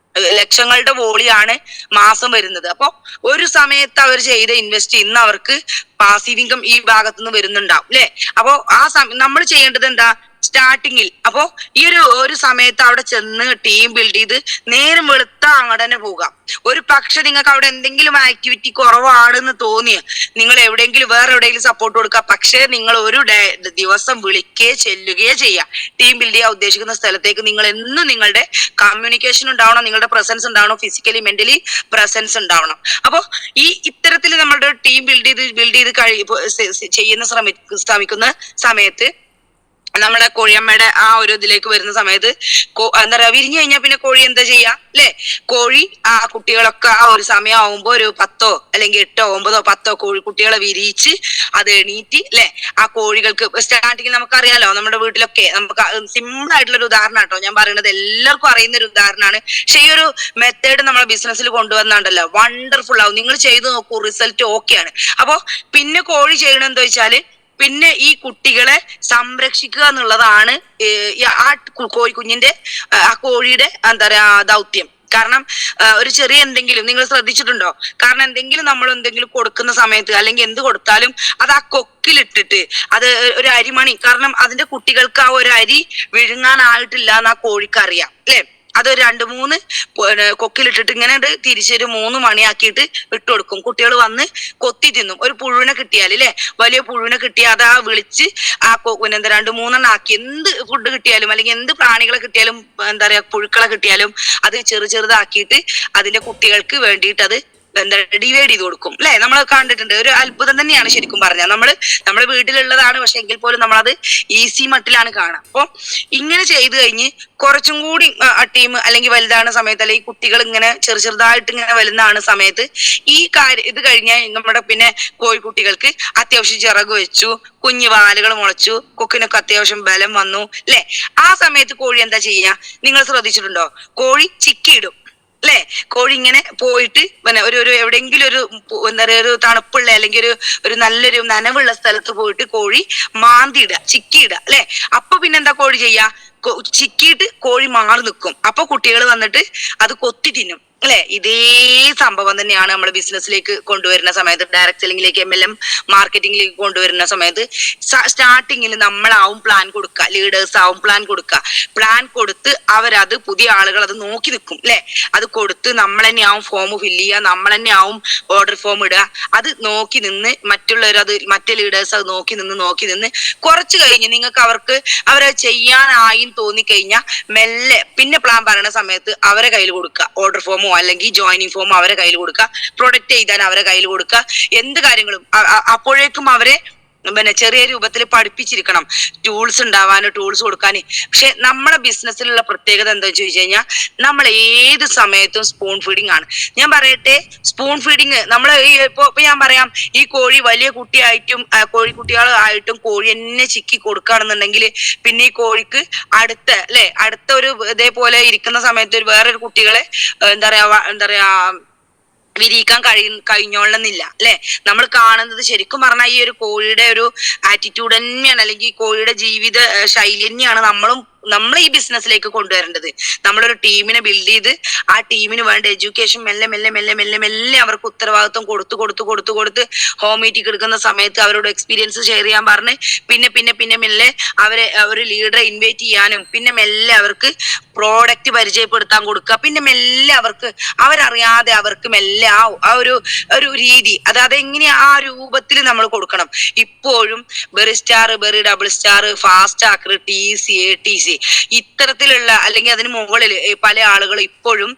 ലക്ഷങ്ങളുടെ വോളിയാണ് മാസം വരുന്നത്. അപ്പൊ ഒരു സമയത്ത് അവർ ചെയ്ത ഇൻവെസ്റ്റ് ഇന്ന് അവർക്ക് പാസീവ് ഇൻകം ഈ ഭാഗത്തു നിന്ന് വരുന്നുണ്ടാവും അല്ലെ. അപ്പൊ നമ്മൾ ചെയ്യേണ്ടത് എന്താ, സ്റ്റാർട്ടിങ്ങിൽ അപ്പോ ഈ ഒരു സമയത്ത് അവിടെ ചെന്ന് ടീം ബിൽഡ് ചെയ്ത് നേരം വെളുത്ത അങ്ങോട്ട് തന്നെ പോകാം. ഒരു പക്ഷെ നിങ്ങൾക്ക് അവിടെ എന്തെങ്കിലും ആക്ടിവിറ്റി കുറവാണെന്ന് തോന്നിയ നിങ്ങൾ വേറെ എവിടെയെങ്കിലും സപ്പോർട്ട് കൊടുക്കുക. പക്ഷെ നിങ്ങൾ ഒരു ദിവസം വിളിക്കുകയോ ചെല്ലുകയോ ചെയ്യാം. ടീം ബിൽഡ് ചെയ്യാൻ ഉദ്ദേശിക്കുന്ന സ്ഥലത്തേക്ക് നിങ്ങൾ എന്നും നിങ്ങളുടെ കമ്മ്യൂണിക്കേഷൻ ഉണ്ടാവണം, നിങ്ങളുടെ പ്രസൻസ് ഉണ്ടാവണം, ഫിസിക്കലി മെന്റലി പ്രസൻസ് ഉണ്ടാവണം. അപ്പൊ ഇത്തരത്തിൽ നമ്മളുടെ ടീം ബിൽഡ് ചെയ്ത് ചെയ്യുന്ന ശ്രമിക്കുന്ന സമയത്ത് നമ്മുടെ കോഴിയമ്മയുടെ ആ ഒരു ഇതിലേക്ക് വരുന്ന സമയത്ത് എന്താ പറയാ, വിരിഞ്ഞു കഴിഞ്ഞാൽ പിന്നെ കോഴി എന്താ ചെയ്യാ അല്ലെ, കോഴി ആ കുട്ടികളൊക്കെ ആ ഒരു സമയമാകുമ്പോ ഒരു 10 അല്ലെങ്കിൽ 8 9 10 കുട്ടികളെ വിരിയിച്ച് അത് എണീറ്റ് അല്ലെ, ആ കോഴികൾക്ക് സ്റ്റാർട്ടിങ്ങിൽ നമുക്കറിയാലോ, നമ്മുടെ വീട്ടിലൊക്കെ നമുക്ക് സിമ്പിൾ ആയിട്ടുള്ള ഒരു ഉദാഹരണം കേട്ടോ ഞാൻ പറയുന്നത്, എല്ലാവർക്കും അറിയുന്ന ഒരു ഉദാഹരണമാണ്. പക്ഷെ ഈ ഒരു മെത്തേഡ് നമ്മളെ ബിസിനസ്സിൽ കൊണ്ടുവന്നാണ്ടല്ലോ വണ്ടർഫുൾ ആവും. നിങ്ങൾ ചെയ്ത് നോക്കൂ, റിസൾട്ട് ഓക്കെയാണ്. അപ്പൊ പിന്നെ കോഴി ചെയ്യണം എന്താ വെച്ചാല്, പിന്നെ ഈ കുട്ടികളെ സംരക്ഷിക്കുക എന്നുള്ളതാണ് ആ കോഴിക്കുഞ്ഞിന്റെ ആ കോഴിയുടെ എന്താ പറയാ ദൗത്യം. കാരണം ഒരു ചെറിയ എന്തെങ്കിലും നിങ്ങൾ ശ്രദ്ധിച്ചിട്ടുണ്ടോ, കാരണം നമ്മൾ എന്തെങ്കിലും കൊടുക്കുന്ന സമയത്ത് അല്ലെങ്കിൽ എന്ത് കൊടുത്താലും അത് ആ കൊക്കിലിട്ടിട്ട് അത് ഒരു അരിമണി, കാരണം അതിന്റെ കുട്ടികൾക്ക് ആ ഒരു അരി വിഴുങ്ങാനായിട്ടില്ല എന്ന് ആ കോഴിക്ക് അറിയാം അല്ലെ. അത് 2-3 കൊക്കിലിട്ടിട്ട് ഇങ്ങനെ തിരിച്ചൊരു 3 മണിയാക്കിയിട്ട് ഇട്ട് കൊടുക്കും. കുട്ടികൾ വന്ന് കൊത്തി തിന്നും. ഒരു പുഴുവിനെ കിട്ടിയാൽ അല്ലെ, വലിയ പുഴുവിനെ കിട്ടിയാൽ അത് ആ വിളിച്ച് ആ എന്താ 2-3 ആക്കി, എന്ത് ഫുഡ് കിട്ടിയാലും അല്ലെങ്കിൽ എന്ത് പ്രാണികളെ കിട്ടിയാലും എന്താ പറയാ പുഴുക്കളെ കിട്ടിയാലും അത് ചെറുതാക്കിയിട്ട് അതിന്റെ കുട്ടികൾക്ക് വേണ്ടിയിട്ട് അത് എന്താ ഡിവൈഡ് ചെയ്ത് കൊടുക്കും അല്ലെ. നമ്മൾ കണ്ടിട്ടുണ്ട്, ഒരു അത്ഭുതം തന്നെയാണ് ശരിക്കും പറഞ്ഞാൽ. നമ്മുടെ വീട്ടിലുള്ളതാണ്, പക്ഷെ എങ്കിൽ പോലും നമ്മളത് ഈസി മട്ടിലാണ് കാണാം. അപ്പൊ ഇങ്ങനെ ചെയ്തു കഴിഞ്ഞ് കുറച്ചും കൂടി ടീം അല്ലെങ്കിൽ വലുതാണ് സമയത്ത്, അല്ലെങ്കിൽ കുട്ടികൾ ഇങ്ങനെ ചെറുതായിട്ട് ഇങ്ങനെ വലുതാണ് സമയത്ത് ഇത് കഴിഞ്ഞാൽ നമ്മുടെ പിന്നെ കോഴിക്കുട്ടികൾക്ക് അത്യാവശ്യം ചിറക് വെച്ചു, കുഞ്ഞു വാലുകൾ മുളച്ചു, കൊക്കിനൊക്കെ അത്യാവശ്യം ബലം വന്നു അല്ലെ. ആ സമയത്ത് കോഴി എന്താ ചെയ്യാ, നിങ്ങൾ ശ്രദ്ധിച്ചിട്ടുണ്ടോ, കോഴി ചിക്കിയിടും അല്ലെ? കോഴി ഇങ്ങനെ പോയിട്ട് പിന്നെ ഒരു എവിടെയെങ്കിലും ഒരു എന്താ പറയാ ഒരു തണുപ്പുള്ള അല്ലെങ്കിൽ ഒരു നല്ലൊരു നനവുള്ള സ്ഥലത്ത് പോയിട്ട് കോഴി മാന്തിയിടുക, ചിക്കിയിടുക അല്ലെ? അപ്പൊ പിന്നെന്താ കോഴി ചെയ്യാ? ചിക്കിയിട്ട് കോഴി മാറി നിൽക്കും. അപ്പൊ കുട്ടികൾ വന്നിട്ട് അത് കൊത്തി തിന്നും അല്ലെ? ഇതേ സംഭവം തന്നെയാണ് നമ്മൾ ബിസിനസ്സിലേക്ക് കൊണ്ടുവരുന്ന സമയത്ത്, ഡയറക്ട് സെല്ലിംഗിലേക്ക്, MLM മാർക്കറ്റിംഗിലേക്ക് കൊണ്ടുവരുന്ന സമയത്ത് സ്റ്റാർട്ടിങ്ങിൽ നമ്മളാവും പ്ലാൻ കൊടുക്കുക, ലീഡേഴ്സ് ആവും പ്ലാൻ കൊടുക്കുക. പ്ലാൻ കൊടുത്ത് അവരത് പുതിയ ആളുകൾ അത് നോക്കി നിൽക്കും അല്ലെ? അത് കൊടുത്ത് നമ്മൾ തന്നെ ആവും ഫോം ഫില്ല് ചെയ്യുക, നമ്മൾ തന്നെ ആവും ഓർഡർ ഫോം ഇടുക. അത് നോക്കി നിന്ന് മറ്റുള്ളവർ അത് മറ്റേ ലീഡേഴ്സ് അത് നോക്കി നിന്ന് കുറച്ച് കഴിഞ്ഞ് നിങ്ങൾക്ക് അവരത് ചെയ്യാനായി തോന്നിക്കഴിഞ്ഞാൽ മെല്ലെ പിന്നെ പ്ലാൻ പറയുന്ന സമയത്ത് അവരെ കയ്യിൽ കൊടുക്കുക, ഓർഡർ ഫോമോ അല്ലെങ്കിൽ ജോയിനിങ് ഫോമോ അവരെ കയ്യിൽ കൊടുക്കുക, പ്രൊഡക്റ്റ് ചെയ്താൽ അവരെ കയ്യിൽ കൊടുക്കുക. എന്ത് കാര്യങ്ങളും അപ്പോഴേക്കും അവരെ പിന്നെ ചെറിയ രൂപത്തിൽ പഠിപ്പിച്ചിരിക്കണം, ടൂൾസ് ഉണ്ടാവാന്, ടൂൾസ് കൊടുക്കാന്. പക്ഷെ നമ്മുടെ ബിസിനസ്സിലുള്ള പ്രത്യേകത എന്താ ചോദിച്ചു കഴിഞ്ഞാൽ നമ്മൾ ഏത് സമയത്തും സ്പൂൺ ഫീഡിങ് ആണ്. ഞാൻ പറയട്ടെ, സ്പൂൺ ഫീഡിങ് നമ്മൾ ഇപ്പൊ ഞാൻ പറയാം, ഈ കോഴി വലിയ കുട്ടിയായിട്ടും കോഴിക്കുട്ടികളായിട്ടും കോഴി തന്നെ ചിക്കി കൊടുക്കുകയാണെന്നുണ്ടെങ്കിൽ പിന്നെ ഈ കോഴിക്ക് അടുത്ത ഒരു ഇതേപോലെ ഇരിക്കുന്ന സമയത്ത് വേറൊരു കുട്ടികളെ എന്താ പറയാ വിരിയിക്കാൻ കഴിഞ്ഞോളന്നില്ല അല്ലെ? നമ്മൾ കാണുന്നത് ശരിക്കും പറഞ്ഞാൽ ഈ ഒരു കോഴിയുടെ ഒരു ആറ്റിറ്റ്യൂഡ് തന്നെയാണ്, അല്ലെങ്കിൽ ഈ കോഴിയുടെ ജീവിത ശൈലി തന്നെയാണ് നമ്മൾ ഈ ബിസിനസ്സിലേക്ക് കൊണ്ടുവരേണ്ടത്. നമ്മളൊരു ടീമിനെ ബിൽഡ് ചെയ്ത് ആ ടീമിന് വേണ്ട എഡ്യൂക്കേഷൻ മെല്ലെ അവർക്ക് ഉത്തരവാദിത്വം കൊടുത്ത് ഹോം മീറ്റിംഗ് എടുക്കുന്ന സമയത്ത് അവരോട് എക്സ്പീരിയൻസ് ഷെയർ ചെയ്യാൻ പറഞ്ഞ് പിന്നെ മെല്ലെ അവരെ ഒരു ലീഡറെ ഇൻവൈറ്റ് ചെയ്യാനും പിന്നെ മെല്ലെ അവർക്ക് പ്രോഡക്റ്റ് പരിചയപ്പെടുത്താൻ കൊടുക്കുക. പിന്നെ മെല്ലെ അവരറിയാതെ അവർക്ക് മെല്ലെ ആ ഒരു രീതി അതെങ്ങനെ ആ രൂപത്തിൽ നമ്മൾ കൊടുക്കണം. ഇപ്പോഴും berry star, berry double star, fast ആക്കർ, TC, ATC ഇത്തരത്തിലുള്ള അല്ലെങ്കിൽ അതിന് മുകളിൽ പല ആളുകൾ ഇപ്പോഴും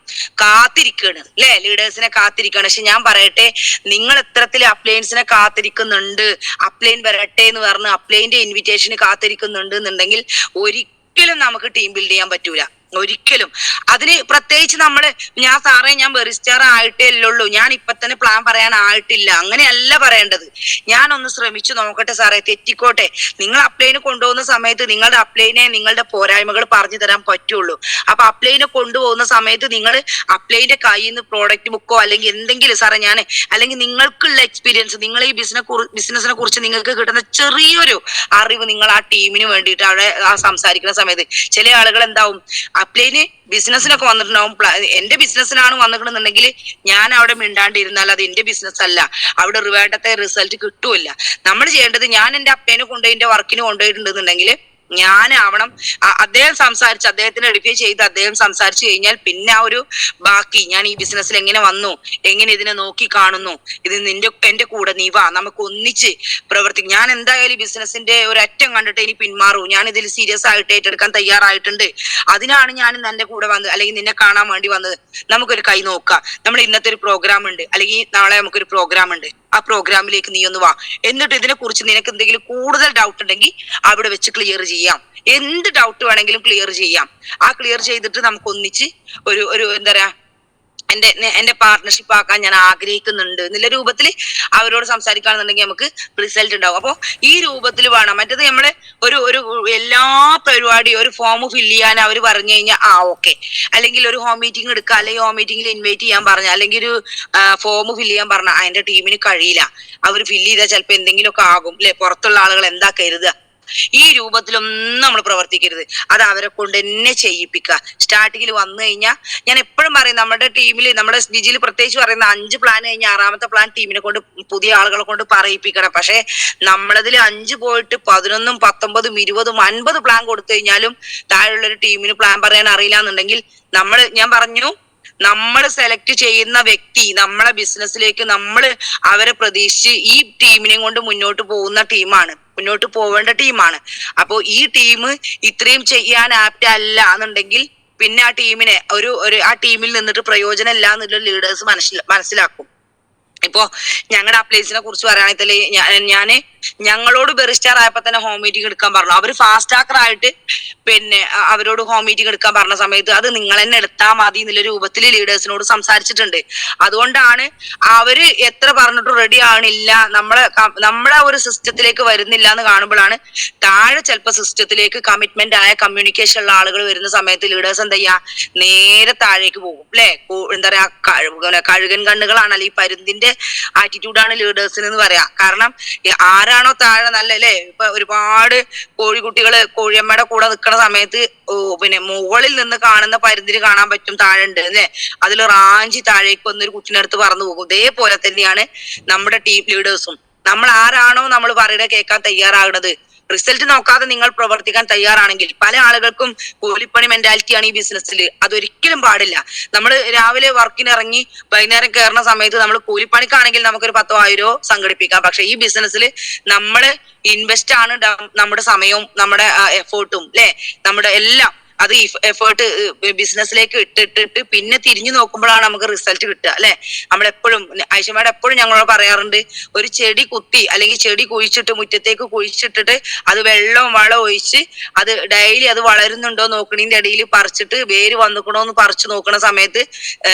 കാത്തിരിക്കുകയാണ് അല്ലെ? ലീഡേഴ്സിനെ കാത്തിരിക്കുകയാണ്. പക്ഷെ ഞാൻ പറയട്ടെ, നിങ്ങൾ ഇത്തരത്തിൽ അപ്ലയൻസിനെ കാത്തിരിക്കുന്നുണ്ട്, അപ്ലൈൻ വരട്ടെ എന്ന് പറഞ്ഞ് അപ്ലൈന്റെ ഇൻവിറ്റേഷന് കാത്തിരിക്കുന്നുണ്ട് എന്നുണ്ടെങ്കിൽ ഒരിക്കലും നമുക്ക് ടീം ബിൽഡ് ചെയ്യാൻ പറ്റൂല, ഒരിക്കലും. അതിന് പ്രത്യേകിച്ച് ഞാൻ ബെറിസ്റ്റാർ ആയിട്ടേ ഉള്ളൂ, ഞാൻ ഇപ്പൊ തന്നെ പ്ലാൻ പറയാൻ ആയിട്ടില്ല, അങ്ങനെയല്ല പറയേണ്ടത്. ഞാനൊന്ന് ശ്രമിച്ചു നോക്കട്ടെ സാറേ, തെറ്റിക്കോട്ടെ. നിങ്ങൾ അപ്ലൈന് കൊണ്ടുപോകുന്ന സമയത്ത് നിങ്ങളുടെ അപ്ലൈനെ നിങ്ങളുടെ പോരായ്മകൾ പറഞ്ഞു തരാൻ പറ്റുള്ളൂ. അപ്പൊ അപ്ലൈനെ കൊണ്ടുപോകുന്ന സമയത്ത് നിങ്ങൾ അപ്ലൈന്റെ കയ്യിൽ നിന്ന് പ്രോഡക്റ്റ് ബുക്കോ അല്ലെങ്കിൽ എന്തെങ്കിലും സാറേ അല്ലെങ്കിൽ നിങ്ങൾക്കുള്ള എക്സ്പീരിയൻസ്, നിങ്ങൾ ഈ ബിസിനസിനെ കുറിച്ച് നിങ്ങൾക്ക് കിട്ടുന്ന ചെറിയൊരു അറിവ് നിങ്ങൾ ആ ടീമിന് വേണ്ടിയിട്ട് അവിടെ സംസാരിക്കുന്ന സമയത്ത് ചില ആളുകൾ എന്താവും, അപ്ലൈന് ബിസിനസ്സിനൊക്കെ വന്നിട്ടുണ്ടാവും, എന്റെ ബിസിനസ്സിനാണ് വന്നിട്ടുണ്ടെന്നുണ്ടെങ്കിൽ ഞാൻ അവിടെ മിണ്ടാണ്ടിരുന്നാൽ അത് എന്റെ ബിസിനസ് അല്ല, അവിടെ വേണ്ടത്തെ റിസൾട്ട് കിട്ടൂല. നമ്മൾ ചെയ്യേണ്ടത്, ഞാൻ എന്റെ അപ്ലൈനെ കൊണ്ടുപോയി എന്റെ വർക്കിന് കൊണ്ടുപോയിട്ടുണ്ടെന്നുണ്ടെങ്കിൽ ഞാനാവണം അദ്ദേഹം സംസാരിച്ച്, അദ്ദേഹത്തിന് എഡിഫൈ ചെയ്ത് അദ്ദേഹം സംസാരിച്ചു കഴിഞ്ഞാൽ പിന്നെ ആ ഒരു ബാക്കി ഞാൻ ഈ ബിസിനസ്സിൽ എങ്ങനെ വന്നു, എങ്ങനെ ഇതിനെ നോക്കി കാണുന്നു, ഇത് എന്റെ കൂടെ നീ വാ, നമുക്ക് ഒന്നിച്ച് പ്രവർത്തിക്കും. ഞാൻ എന്തായാലും ബിസിനസിന്റെ ഒരു അറ്റം കണ്ടിട്ട് ഇനി പിന്മാറൂ, ഞാൻ ഇതിൽ സീരിയസ് ആയിട്ട് ഏറ്റെടുക്കാൻ തയ്യാറായിട്ടുണ്ട്, അതിനാണ് ഞാൻ നിന്റെ കൂടെ വന്നത് അല്ലെങ്കിൽ നിന്നെ കാണാൻ വേണ്ടി വന്നത്. നമുക്കൊരു കൈ നോക്കാം, നമ്മൾ ഇന്നത്തെ ഒരു പ്രോഗ്രാം ഉണ്ട് അല്ലെങ്കിൽ നാളെ നമുക്കൊരു പ്രോഗ്രാം ഉണ്ട്, ആ പ്രോഗ്രാമിലേക്ക് നീ ഒന്ന് വാ, എന്നിട്ട് ഇതിനെ കുറിച്ച് നിനക്ക് എന്തെങ്കിലും കൂടുതൽ ഡൗട്ട് ഉണ്ടെങ്കിൽ അവിടെ വെച്ച് ക്ലിയർ ചെയ്യാം, എന്ത് ഡൗട്ട് വേണമെങ്കിലും ക്ലിയർ ചെയ്യാം. ആ ക്ലിയർ ചെയ്തിട്ട് നമുക്ക് ഒന്നിച്ച് ഒരു എന്താ പറയാ എന്റെ പാർട്ട്ണർഷിപ്പ് ആക്കാൻ ഞാൻ ആഗ്രഹിക്കുന്നുണ്ട് എന്നുള്ള രൂപത്തിൽ അവരോട് സംസാരിക്കുകയാണെന്നുണ്ടെങ്കിൽ നമുക്ക് റിസൾട്ട് ഉണ്ടാവും. അപ്പൊ ഈ രൂപത്തിൽ വേണം. മറ്റേത് നമ്മള് ഒരു എല്ലാ പരിപാടിയും ഒരു ഫോം ഫില്ല് ചെയ്യാൻ അവർ പറഞ്ഞു കഴിഞ്ഞാൽ ഓക്കെ, അല്ലെങ്കിൽ ഒരു ഹോം മീറ്റിംഗ് എടുക്കുക, അല്ലെങ്കിൽ ഹോം മീറ്റിംഗിൽ ഇൻവൈറ്റ് ചെയ്യാൻ പറഞ്ഞ, അല്ലെങ്കിൽ ഒരു ഫോം ഫില്ല് ചെയ്യാൻ പറഞ്ഞ അതിന്റെ ടീമിന് കഴിയില്ല. അവർ ഫില്ല് ചെയ്താൽ ചിലപ്പോൾ എന്തെങ്കിലുമൊക്കെ ആകും അല്ലെ? പുറത്തുള്ള ആളുകൾ എന്താ കരുതുക? ഈ രൂപത്തിലൊന്നും നമ്മൾ പ്രവർത്തിക്കരുത്. അത് അവരെ കൊണ്ട് തന്നെ ചെയ്യിപ്പിക്കുക. സ്റ്റാർട്ടിങ്ങിൽ വന്നു കഴിഞ്ഞാൽ ഞാൻ എപ്പോഴും പറയും, നമ്മുടെ ടീമിൽ, നമ്മുടെ ബിജിയിൽ പ്രത്യേകിച്ച് പറയുന്ന 5 പ്ലാൻ കഴിഞ്ഞാൽ 6ാമത്തെ പ്ലാൻ ടീമിനെ കൊണ്ട്, പുതിയ ആളുകളെ കൊണ്ട് പറയിപ്പിക്കണം. പക്ഷെ നമ്മളതിൽ 5 പോയിട്ട് 11, 19, 20, 50 പ്ലാൻ കൊടുത്തു കഴിഞ്ഞാലും താഴെയുള്ളൊരു ടീമിന് പ്ലാൻ പറയാൻ അറിയില്ല എന്നുണ്ടെങ്കിൽ ഞാൻ പറഞ്ഞു, നമ്മൾ സെലക്ട് ചെയ്യുന്ന വ്യക്തി നമ്മളെ ബിസിനസ്സിലേക്ക് നമ്മൾ അവരെ പ്രതീക്ഷിച്ച് ഈ ടീമിനെയും കൊണ്ട് മുന്നോട്ട് പോവേണ്ട ടീമാണ്. അപ്പോ ഈ ടീം ഇത്രയും ചെയ്യാൻ ആപ്റ്റ് അല്ല എന്നുണ്ടെങ്കിൽ പിന്നെ ആ ടീമിനെ ആ ടീമിൽ നിന്നിട്ട് പ്രയോജനം ഇല്ല എന്നുള്ള ലീഡേഴ്സ് മനസ്സിലാക്കും. ഇപ്പോ ഞങ്ങളുടെ അപ്ലൈൻസിനെ കുറിച്ച് പറയുകയാണെങ്കിൽ ഞാൻ ഞങ്ങളോട് ബെറിസ്റ്റാർ ആയപ്പോ തന്നെ ഹോം മീറ്റിംഗ് എടുക്കാൻ പറഞ്ഞു. അവര് ഫാസ്റ്റ് ട്രാക്കർ ആയിട്ട് പിന്നെ അവരോട് ഹോം മീറ്റിംഗ് എടുക്കാൻ പറഞ്ഞ സമയത്ത് അത് നിങ്ങൾ തന്നെ എടുത്താൽ മതി എന്നുള്ള രൂപത്തിൽ ലീഡേഴ്സിനോട് സംസാരിച്ചിട്ടുണ്ട്. അതുകൊണ്ടാണ് അവര് എത്ര പറഞ്ഞിട്ടും റെഡി ആവണില്ല, നമ്മളെ ഒരു സിസ്റ്റത്തിലേക്ക് വരുന്നില്ല എന്ന് കാണുമ്പോഴാണ് താഴെ ചിലപ്പോ സിസ്റ്റത്തിലേക്ക് കമ്മിറ്റ്മെന്റ് ആയ കമ്മ്യൂണിക്കേഷൻ ഉള്ള ആളുകൾ വരുന്ന സമയത്ത് ലീഡേഴ്സ് എന്താ ചെയ്യാ, നേരെ താഴേക്ക് പോകും അല്ലെ. എന്താ പറയാ, കഴുകൻ കണ്ണുകളാണല്ലോ, ഈ പരുന്തിന്റെ ആറ്റിറ്റ്യൂഡാണ് ലീഡേഴ്സിന് എന്ന് പറയാ. കാരണം ആരാണോ താഴെ നല്ല അല്ലെ, ഇപ്പൊ ഒരുപാട് കോഴിക്കുട്ടികള് കോഴിയമ്മയുടെ കൂടെ നിൽക്കുന്ന സമയത്ത് പിന്നെ മുകളിൽ നിന്ന് കാണുന്ന പരുന്തിന് കാണാൻ പറ്റും താഴെ ഉണ്ട് അല്ലെ, അതിൽ റാഞ്ചി താഴേക്ക് വന്നൊരു കുട്ടിനടുത്ത് പറന്നു പോകും. ഇതേപോലെ തന്നെയാണ് നമ്മുടെ ടീം ലീഡേഴ്സും. നമ്മൾ ആരാണോ നമ്മൾ പറയുന്നത് കേൾക്കാൻ തയ്യാറാകുന്നത്, റിസൾട്ട് നോക്കാതെ നിങ്ങൾ പ്രവർത്തിക്കാൻ തയ്യാറാണെങ്കിൽ, പല ആളുകൾക്കും കൂലിപ്പണി മെന്റാലിറ്റിയാണ് ഈ ബിസിനസ്സിൽ. അതൊരിക്കലും പാടില്ല. നമ്മൾ രാവിലെ വർക്കിന് ഇറങ്ങി വൈകുന്നേരം കയറുന്ന സമയത്ത് നമ്മൾ കൂലിപ്പണിക്കാണെങ്കിൽ നമുക്കൊരു 10,000 സംഘടിപ്പിക്കാം. പക്ഷെ ഈ ബിസിനസ്സിൽ നമ്മൾ ഇൻവെസ്റ്റ് ആണ് നമ്മുടെ സമയവും നമ്മുടെ എഫേർട്ടും അല്ലെ, നമ്മുടെ എല്ലാം അത് എഫേർട്ട് ബിസിനസ്സിലേക്ക് ഇട്ടിട്ട് പിന്നെ തിരിഞ്ഞു നോക്കുമ്പോഴാണ് നമുക്ക് റിസൾട്ട് കിട്ടുക അല്ലെ. നമ്മളെപ്പോഴും ആയിഷമാഡ് എപ്പോഴും ഞങ്ങളോട് പറയാറുണ്ട്, ഒരു ചെടി കുത്തി അല്ലെങ്കിൽ ചെടി കുഴിച്ചിട്ട് മുറ്റത്തേക്ക് കുഴിച്ചിട്ടിട്ട് അത് വെള്ളവും വളം ഒഴിച്ച് അത് ഡെയിലി അത് വളരുന്നുണ്ടോ നോക്കണതിന്റെ ഇടയിൽ പറിച്ചിട്ട് വേര് വന്നിക്കണോ എന്ന് പറിച്ചു നോക്കണ സമയത്ത്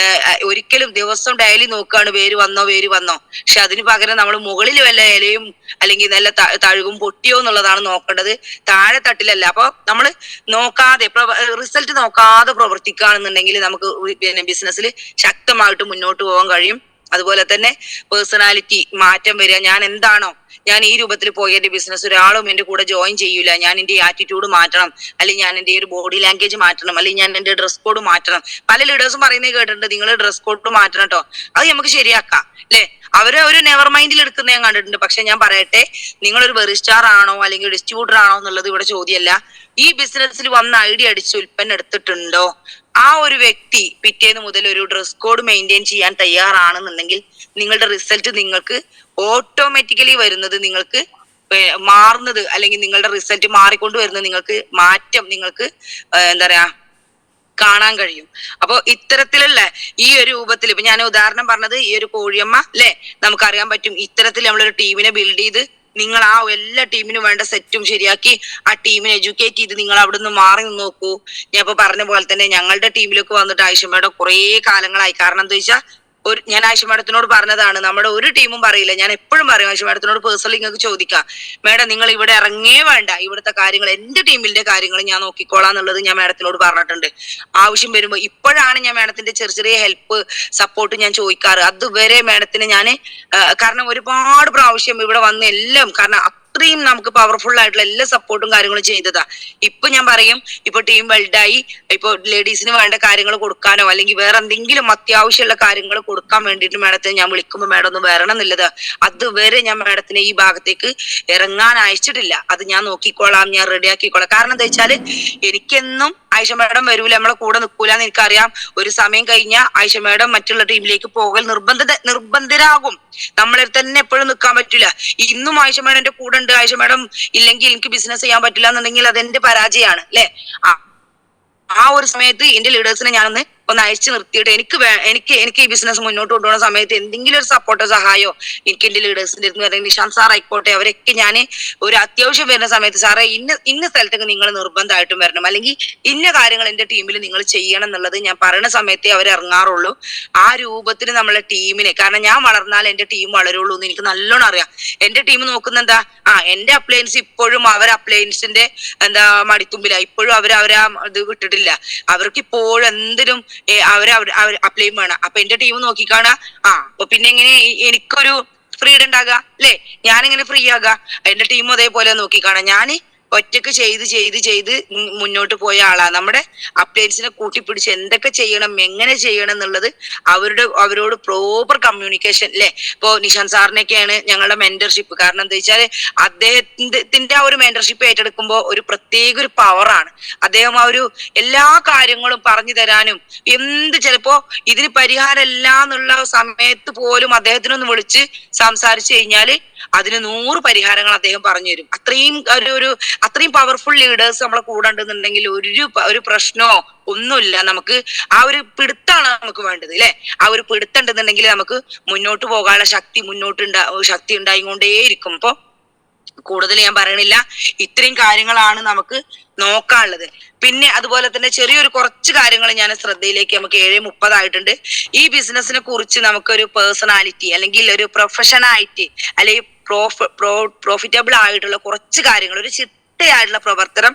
ഒരിക്കലും ദിവസം ഡെയിലി നോക്കുകയാണ് വേര് വന്നോ. പക്ഷെ അതിന് പകരം നമ്മൾ മുകളിൽ വല്ല ഇലയും അല്ലെങ്കിൽ നല്ല തഴുകും പൊട്ടിയോ എന്നുള്ളതാണ് നോക്കേണ്ടത്, താഴെ തട്ടിലല്ല. അപ്പൊ നമ്മൾ നോക്കാതെ റിസൾട്ട് നോക്കാതെ പ്രവർത്തിക്കുകയാണെന്നുണ്ടെങ്കിൽ നമുക്ക് പിന്നെ ബിസിനസ്സിൽ ശക്തമായിട്ട് മുന്നോട്ട് പോകാൻ കഴിയും. അതുപോലെ തന്നെ പേഴ്സണാലിറ്റി മാറ്റം വരിക. ഞാൻ ഈ രൂപത്തിൽ പോയ എന്റെ ബിസിനസ് ഒരാളും എന്റെ കൂടെ ജോയിൻ ചെയ്യൂല, ഞാൻ എന്റെ ആറ്റിറ്റ്യൂഡ് മാറ്റണം, അല്ലെങ്കിൽ ഞാൻ എന്റെ ഒരു ബോഡി ലാംഗ്വേജ് മാറ്റണം, അല്ലെങ്കിൽ ഞാൻ എന്റെ ഡ്രസ് കോഡ് മാറ്റണം. പല ലീഡേഴ്സും പറയുന്നത് കേട്ടിട്ടുണ്ട്, നിങ്ങൾ ഡ്രസ് കോഡ് മാറ്റണം കേട്ടോ. അത് നമുക്ക് ശരിയാക്കാം അല്ലെ. അവര് ഒരു നെവർ മൈൻഡിൽ എടുക്കുന്ന ഞാൻ കണ്ടിട്ടുണ്ട്. പക്ഷെ ഞാൻ പറയട്ടെ, നിങ്ങളൊരു വെറിസ്റ്റാർ ആണോ അല്ലെങ്കിൽ ഡിസ്ട്രിബ്യൂട്ടർ ആണോ എന്നുള്ളത് ഇവിടെ ചോദ്യമല്ല. ഈ ബിസിനസ്സിൽ വന്ന ഐഡിയ അടിച്ച് ഉൽപ്പന്നം എടുത്തിട്ടുണ്ടോ, ആ ഒരു വ്യക്തി പിറ്റേന്ന് മുതൽ ഒരു ഡ്രസ് കോഡ് മെയിൻറ്റെയിൻ ചെയ്യാൻ തയ്യാറാണെന്നുണ്ടെങ്കിൽ നിങ്ങളുടെ റിസൾട്ട് നിങ്ങൾക്ക് ഓട്ടോമാറ്റിക്കലി വരുന്നത്, നിങ്ങൾക്ക് മാറുന്നത്, അല്ലെങ്കിൽ നിങ്ങളുടെ റിസൾട്ട് മാറിക്കൊണ്ട് വരുന്നത്, നിങ്ങൾക്ക് മാറ്റം നിങ്ങൾക്ക് എന്താ പറയാ കാണാൻ കഴിയും. അപ്പൊ ഇത്തരത്തിലുള്ള ഈ ഒരു രൂപത്തിൽ ഇപ്പൊ ഞാൻ ഉദാഹരണം പറഞ്ഞത് ഈ ഒരു കോഴിയമ്മ അല്ലെ, നമുക്കറിയാൻ പറ്റും ഇത്തരത്തിൽ നമ്മളൊരു ടീമിനെ ബിൽഡ് ചെയ്ത് നിങ്ങൾ ആ എല്ലാ ടീമിനും വേണ്ട സെറ്റും ശരിയാക്കി ആ ടീമിനെ എഡ്യൂക്കേറ്റ് ചെയ്ത് നിങ്ങൾ അവിടെ നിന്ന് മാറി നോക്കൂ. ഞാൻ ഇപ്പൊ പറഞ്ഞ പോലെ തന്നെ ഞങ്ങളുടെ ടീമിലേക്ക് വന്നിട്ട് ആയിഷമ്മയുടെ കുറെ കാലങ്ങളായി. കാരണം എന്താ വെച്ചാൽ ഞാൻ ആയിഷ മാഡത്തിനോട് പറഞ്ഞതാണ്, നമ്മുടെ ഒരു ടീമും പറയില്ല. ഞാൻ എപ്പോഴും പറയും ആയിഷ മാഡത്തിനോട് പേഴ്സണലി നിങ്ങൾക്ക് ചോദിക്കാം, മാഡം നിങ്ങൾ ഇവിടെ ഇറങ്ങേ വേണ്ട, ഇവിടുത്തെ കാര്യങ്ങൾ എന്റെ ടീമിന്റെ കാര്യങ്ങൾ ഞാൻ നോക്കിക്കോളാം എന്നുള്ളത് ഞാൻ മാഡത്തിനോട് പറഞ്ഞിട്ടുണ്ട്. ആവശ്യം വരുമ്പോ ഇപ്പോഴാണ് ഞാൻ മാഡത്തിന്റെ ചെറിയ ഹെൽപ്പ് സപ്പോർട്ട് ഞാൻ ചോദിക്കാറ്. അതുവരെ മാഡത്തിന് ഞാൻ കാരണം ഒരുപാട് പ്രാവശ്യം ഇവിടെ വന്ന് എല്ലാം, കാരണം അത്രയും നമുക്ക് പവർഫുൾ ആയിട്ടുള്ള എല്ലാ സപ്പോർട്ടും കാര്യങ്ങളും ചെയ്തതാ. ഇപ്പൊ ഞാൻ പറയും, ഇപ്പൊ ടീം വെൽഡായി, ഇപ്പൊ ലേഡീസിന് വേണ്ട കാര്യങ്ങൾ കൊടുക്കാനോ അല്ലെങ്കിൽ വേറെ എന്തെങ്കിലും അത്യാവശ്യമുള്ള കാര്യങ്ങൾ കൊടുക്കാൻ വേണ്ടിയിട്ട് മാഡത്തിന് ഞാൻ വിളിക്കുമ്പോൾ മാഡം ഒന്ന് വരണം എന്നുള്ളത് അതുവരെ ഞാൻ മാഡത്തിനെ ഈ ഭാഗത്തേക്ക് ഇറങ്ങാൻ അയച്ചിട്ടില്ല. അത് ഞാൻ നോക്കിക്കോളാം, ഞാൻ റെഡി ആക്കിക്കോളാം. കാരണം എന്താ വെച്ചാല് എനിക്കെന്നും ആയിഷ മാഡം വരൂല, നമ്മളെ കൂടെ നിൽക്കൂലെന്ന് എനിക്കറിയാം. ഒരു സമയം കഴിഞ്ഞാൽ ആയിഷ മാഡം മറ്റുള്ള ടീമിലേക്ക് പോകൽ നിർബന്ധരാകും. നമ്മളെ തന്നെ എപ്പോഴും നിൽക്കാൻ പറ്റില്ല. ഇന്നും ആയിഷ മാഡം എന്റെ കൂടെ ഉണ്ട്, ആയിഷ മാഡം ഇല്ലെങ്കിൽ എനിക്ക് ബിസിനസ് ചെയ്യാൻ പറ്റില്ല എന്നുണ്ടെങ്കിൽ അതെന്റെ പരാജയമാണ് അല്ലെ. ആ ഒരു സമയത്ത് എന്റെ ലീഡേഴ്സിനെ ഞാനൊന്ന് അയച്ചു നിർത്തിയിട്ട് എനിക്ക് ഈ ബിസിനസ് മുന്നോട്ട് കൊണ്ടുപോകുന്ന സമയത്ത് എന്തെങ്കിലും ഒരു സപ്പോർട്ടോ സഹായോ എനിക്ക് എന്റെ ലീഡേഴ്സിന്റെ അടുത്ത് അല്ലെങ്കിൽ നിഷാന്ത് സാർ ആയിക്കോട്ടെ, അവരൊക്കെ ഞാൻ ഒരു അത്യാവശ്യം വരുന്ന സമയത്ത് സാറേ ഇന്ന സ്ഥലത്തേക്ക് നിങ്ങൾ നിർബന്ധമായിട്ടും വരണം, അല്ലെങ്കിൽ ഇന്ന കാര്യങ്ങൾ എന്റെ ടീമിൽ നിങ്ങൾ ചെയ്യണം എന്നുള്ളത് ഞാൻ പറയുന്ന സമയത്തേ അവർ ഇറങ്ങാറുള്ളൂ. ആ രൂപത്തിൽ നമ്മളെ ടീമിനെ, കാരണം ഞാൻ വളർന്നാൽ എന്റെ ടീം വളരുള്ളൂ എന്ന് എനിക്ക് നല്ലോണം അറിയാം. എന്റെ ടീം നോക്കുന്ന എന്താ, എന്റെ അപ്ലയൻസ് ഇപ്പോഴും അപ്ലയൻസിന്റെ മടിത്തുമ്പില, ഇപ്പോഴും അവരാ ഇത് വിട്ടിട്ടില്ല. അവർക്ക് ഇപ്പോഴും എന്തിനും അപ്ലൈയും വേണം. അപ്പൊ എന്റെ ടീം നോക്കിക്കാണാ, അപ്പൊ പിന്നെ എങ്ങനെ എനിക്കൊരു ഫ്രീഡം ഉണ്ടാകുക അല്ലെ, ഞാനിങ്ങനെ ഫ്രീ ആകുക. എന്റെ ടീം അതേപോലെ നോക്കിക്കാണാം. ഞാന് ഒറ്റക്ക് ചെയ്ത് മുന്നോട്ട് പോയ ആളാ. നമ്മുടെ അപ്ലയൻസിനെ കൂട്ടിപ്പിടിച്ച് എന്തൊക്കെ ചെയ്യണം, എങ്ങനെ ചെയ്യണം എന്നുള്ളത് അവരോട് പ്രോപ്പർ കമ്മ്യൂണിക്കേഷൻ അല്ലെ. ഇപ്പൊ നിഷാന്ത് സാറിനൊക്കെയാണ് ഞങ്ങളുടെ മെന്റർഷിപ്പ്. കാരണം എന്താ വെച്ചാല് അദ്ദേഹത്തിന്റെ ആ ഒരു മെന്റർഷിപ്പ് ഏറ്റെടുക്കുമ്പോൾ ഒരു പ്രത്യേക ഒരു പവറാണ്. അദ്ദേഹം ആ ഒരു എല്ലാ കാര്യങ്ങളും പറഞ്ഞു തരാനും ചിലപ്പോ ഇതിന് പരിഹാരമല്ല എന്നുള്ള സമയത്ത് പോലും അദ്ദേഹത്തിനൊന്ന് വിളിച്ച് സംസാരിച്ചു കഴിഞ്ഞാല് അതിന് 100 പരിഹാരങ്ങൾ അദ്ദേഹം പറഞ്ഞു തരും. അത്രയും പവർഫുൾ ലീഡേഴ്സ് നമ്മളെ കൂടെ ഉണ്ടെന്നുണ്ടെങ്കിൽ ഒരു പ്രശ്നമോ ഒന്നുമില്ല. നമുക്ക് ആ ഒരു പിടുത്താണ് നമുക്ക് വേണ്ടത് അല്ലെ. ആ ഒരു പിടുത്തുണ്ടെന്നുണ്ടെങ്കിൽ നമുക്ക് മുന്നോട്ട് പോകാനുള്ള ശക്തി ഉണ്ടായിക്കൊണ്ടേയിരിക്കും. അപ്പൊ കൂടുതൽ ഞാൻ പറയണില്ല. ഇത്രയും കാര്യങ്ങളാണ് നമുക്ക് നോക്കാനുള്ളത്. പിന്നെ അതുപോലെ തന്നെ ചെറിയൊരു കുറച്ച് കാര്യങ്ങൾ ഞാൻ ശ്രദ്ധയിലേക്ക്, നമുക്ക് 7:30 ആയിട്ടുണ്ട്. ഈ ബിസിനസിനെ കുറിച്ച് നമുക്കൊരു പേഴ്സണാലിറ്റി അല്ലെങ്കിൽ ഒരു പ്രൊഫഷനായിട്ട് അല്ലെങ്കിൽ പ്രോഫിറ്റബിൾ ആയിട്ടുള്ള കുറച്ച് കാര്യങ്ങൾ, ഒരു ചിട്ടയായിട്ടുള്ള പ്രവർത്തനം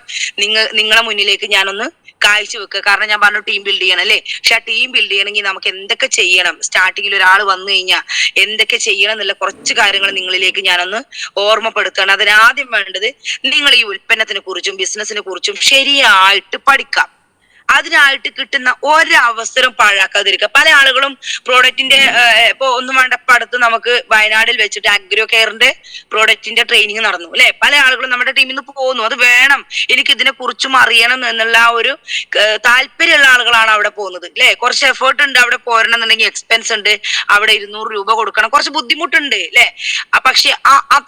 നിങ്ങളെ മുന്നിലേക്ക് ഞാനൊന്ന് കാഴ്ചവെക്കുക. കാരണം ഞാൻ പറഞ്ഞു ടീം ബിൽഡ് ചെയ്യണം അല്ലേ. പക്ഷെ ആ ടീം ബിൽഡ് ചെയ്യണമെങ്കിൽ നമുക്ക് എന്തൊക്കെ ചെയ്യണം, സ്റ്റാർട്ടിങ്ങിൽ ഒരാൾ വന്നു കഴിഞ്ഞാൽ എന്തൊക്കെ ചെയ്യണം എന്നുള്ള കുറച്ച് കാര്യങ്ങൾ നിങ്ങളിലേക്ക് ഞാനൊന്ന് ഓർമ്മപ്പെടുത്തുകയാണ്. അതിനാദ്യം വേണ്ടത്, നിങ്ങൾ ഈ ഉൽപ്പന്നത്തിനെ കുറിച്ചും ബിസിനസിനെ കുറിച്ചും ശരിയായിട്ട് പഠിക്കാം. അതിനായിട്ട് കിട്ടുന്ന ഒരവസരം പാഴാക്കാതിരിക്കുക. പല ആളുകളും പ്രോഡക്റ്റിന്റെ ഇപ്പൊ ഒന്നും വേണ്ട, ഇപ്പൊ അടുത്ത് നമുക്ക് വയനാട്ടിൽ വെച്ചിട്ട് അഗ്രോ കെയറിന്റെ പ്രോഡക്റ്റിന്റെ ട്രെയിനിങ് നടന്നു അല്ലെ. പല ആളുകളും നമ്മുടെ ടീമിൽ നിന്ന് പോകുന്നു. അത് വേണം, എനിക്ക് ഇതിനെ കുറിച്ചും അറിയണം എന്നുള്ള ഒരു താല്പര്യമുള്ള ആളുകളാണ് അവിടെ പോകുന്നത് അല്ലെ. കുറച്ച് എഫേർട്ട് ഉണ്ട് അവിടെ പോരണം എന്നുണ്ടെങ്കിൽ, എക്സ്പെൻസ് ഉണ്ട്, അവിടെ 200 രൂപ കൊടുക്കണം, കുറച്ച് ബുദ്ധിമുട്ടുണ്ട് അല്ലെ. പക്ഷെ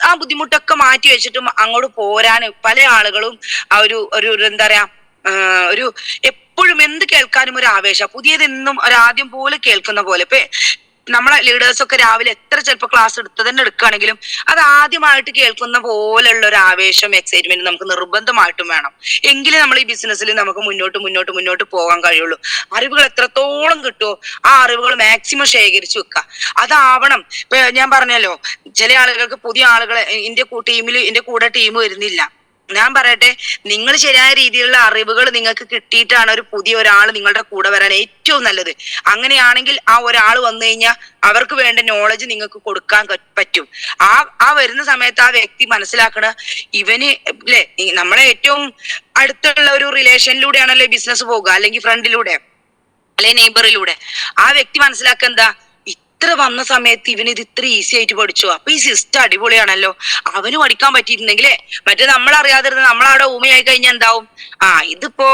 ആ ബുദ്ധിമുട്ടൊക്കെ മാറ്റി വെച്ചിട്ടും അങ്ങോട്ട് പോരാൻ പല ആളുകളും ആ ഒരു എന്താ പറയാ, ഒരു എപ്പോഴും എന്ത് കേൾക്കാനും ഒരു ആവേശം, പുതിയതെന്നും ഒരാദ്യം പോലെ കേൾക്കുന്ന പോലെ. ഇപ്പൊ നമ്മളെ ലീഡേഴ്സ് ഒക്കെ രാവിലെ എത്ര ചിലപ്പോൾ ക്ലാസ് എടുക്കുകയാണെങ്കിലും അത് ആദ്യമായിട്ട് കേൾക്കുന്ന പോലുള്ള ഒരു ആവേശം, എക്സൈറ്റ്മെന്റ് നമുക്ക് നിർബന്ധമായിട്ടും വേണം. എങ്കിലും നമ്മൾ ഈ ബിസിനസ്സിൽ നമുക്ക് മുന്നോട്ട് പോകാൻ കഴിയുള്ളൂ. അറിവുകൾ എത്രത്തോളം കിട്ടുമോ ആ അറിവുകൾ മാക്സിമം ശേഖരിച്ചു വെക്കുക. അതാവണം. ഇപ്പൊ ഞാൻ പറഞ്ഞല്ലോ, ചില ആളുകൾക്ക് പുതിയ ആളുകളെ എന്റെ കൂടെ ടീം വരുന്നില്ല. ഞാൻ പറയട്ടെ, നിങ്ങൾ ശരിയായ രീതിയിലുള്ള അറിവുകൾ നിങ്ങൾക്ക് കിട്ടിയിട്ടാണ് ഒരു പുതിയ ഒരാൾ നിങ്ങളുടെ കൂടെ വരാൻ ഏറ്റവും നല്ലത്. അങ്ങനെയാണെങ്കിൽ ആ ഒരാൾ വന്നു കഴിഞ്ഞാൽ അവർക്ക് വേണ്ട നോളജ് നിങ്ങൾക്ക് കൊടുക്കാൻ പറ്റും. ആ വരുന്ന സമയത്ത് ആ വ്യക്തി മനസ്സിലാക്കണ, ഇവന് അല്ലെ, നമ്മളെ ഏറ്റവും അടുത്തുള്ള ഒരു റിലേഷനിലൂടെയാണല്ലോ ബിസിനസ് പോകുക, അല്ലെങ്കിൽ ഫ്രണ്ടിലൂടെ അല്ലെങ്കിൽ നെയ്ബറിലൂടെ. ആ വ്യക്തി മനസ്സിലാക്കുക എന്താ, ഇത്ര വന്ന സമയത്ത് ഇവന് ഇത് ഇത്ര ഈസി ആയിട്ട് പഠിച്ചു, അപ്പൊ ഈ സിസ്റ്റം അടിപൊളിയാണല്ലോ, അവന് പഠിക്കാൻ പറ്റിയിട്ടുണ്ടെങ്കിലേ. മറ്റേ നമ്മളറിയാതിരുന്ന നമ്മളവിടെ ഊമയായി കഴിഞ്ഞാൽ എന്താവും, ഇതിപ്പോ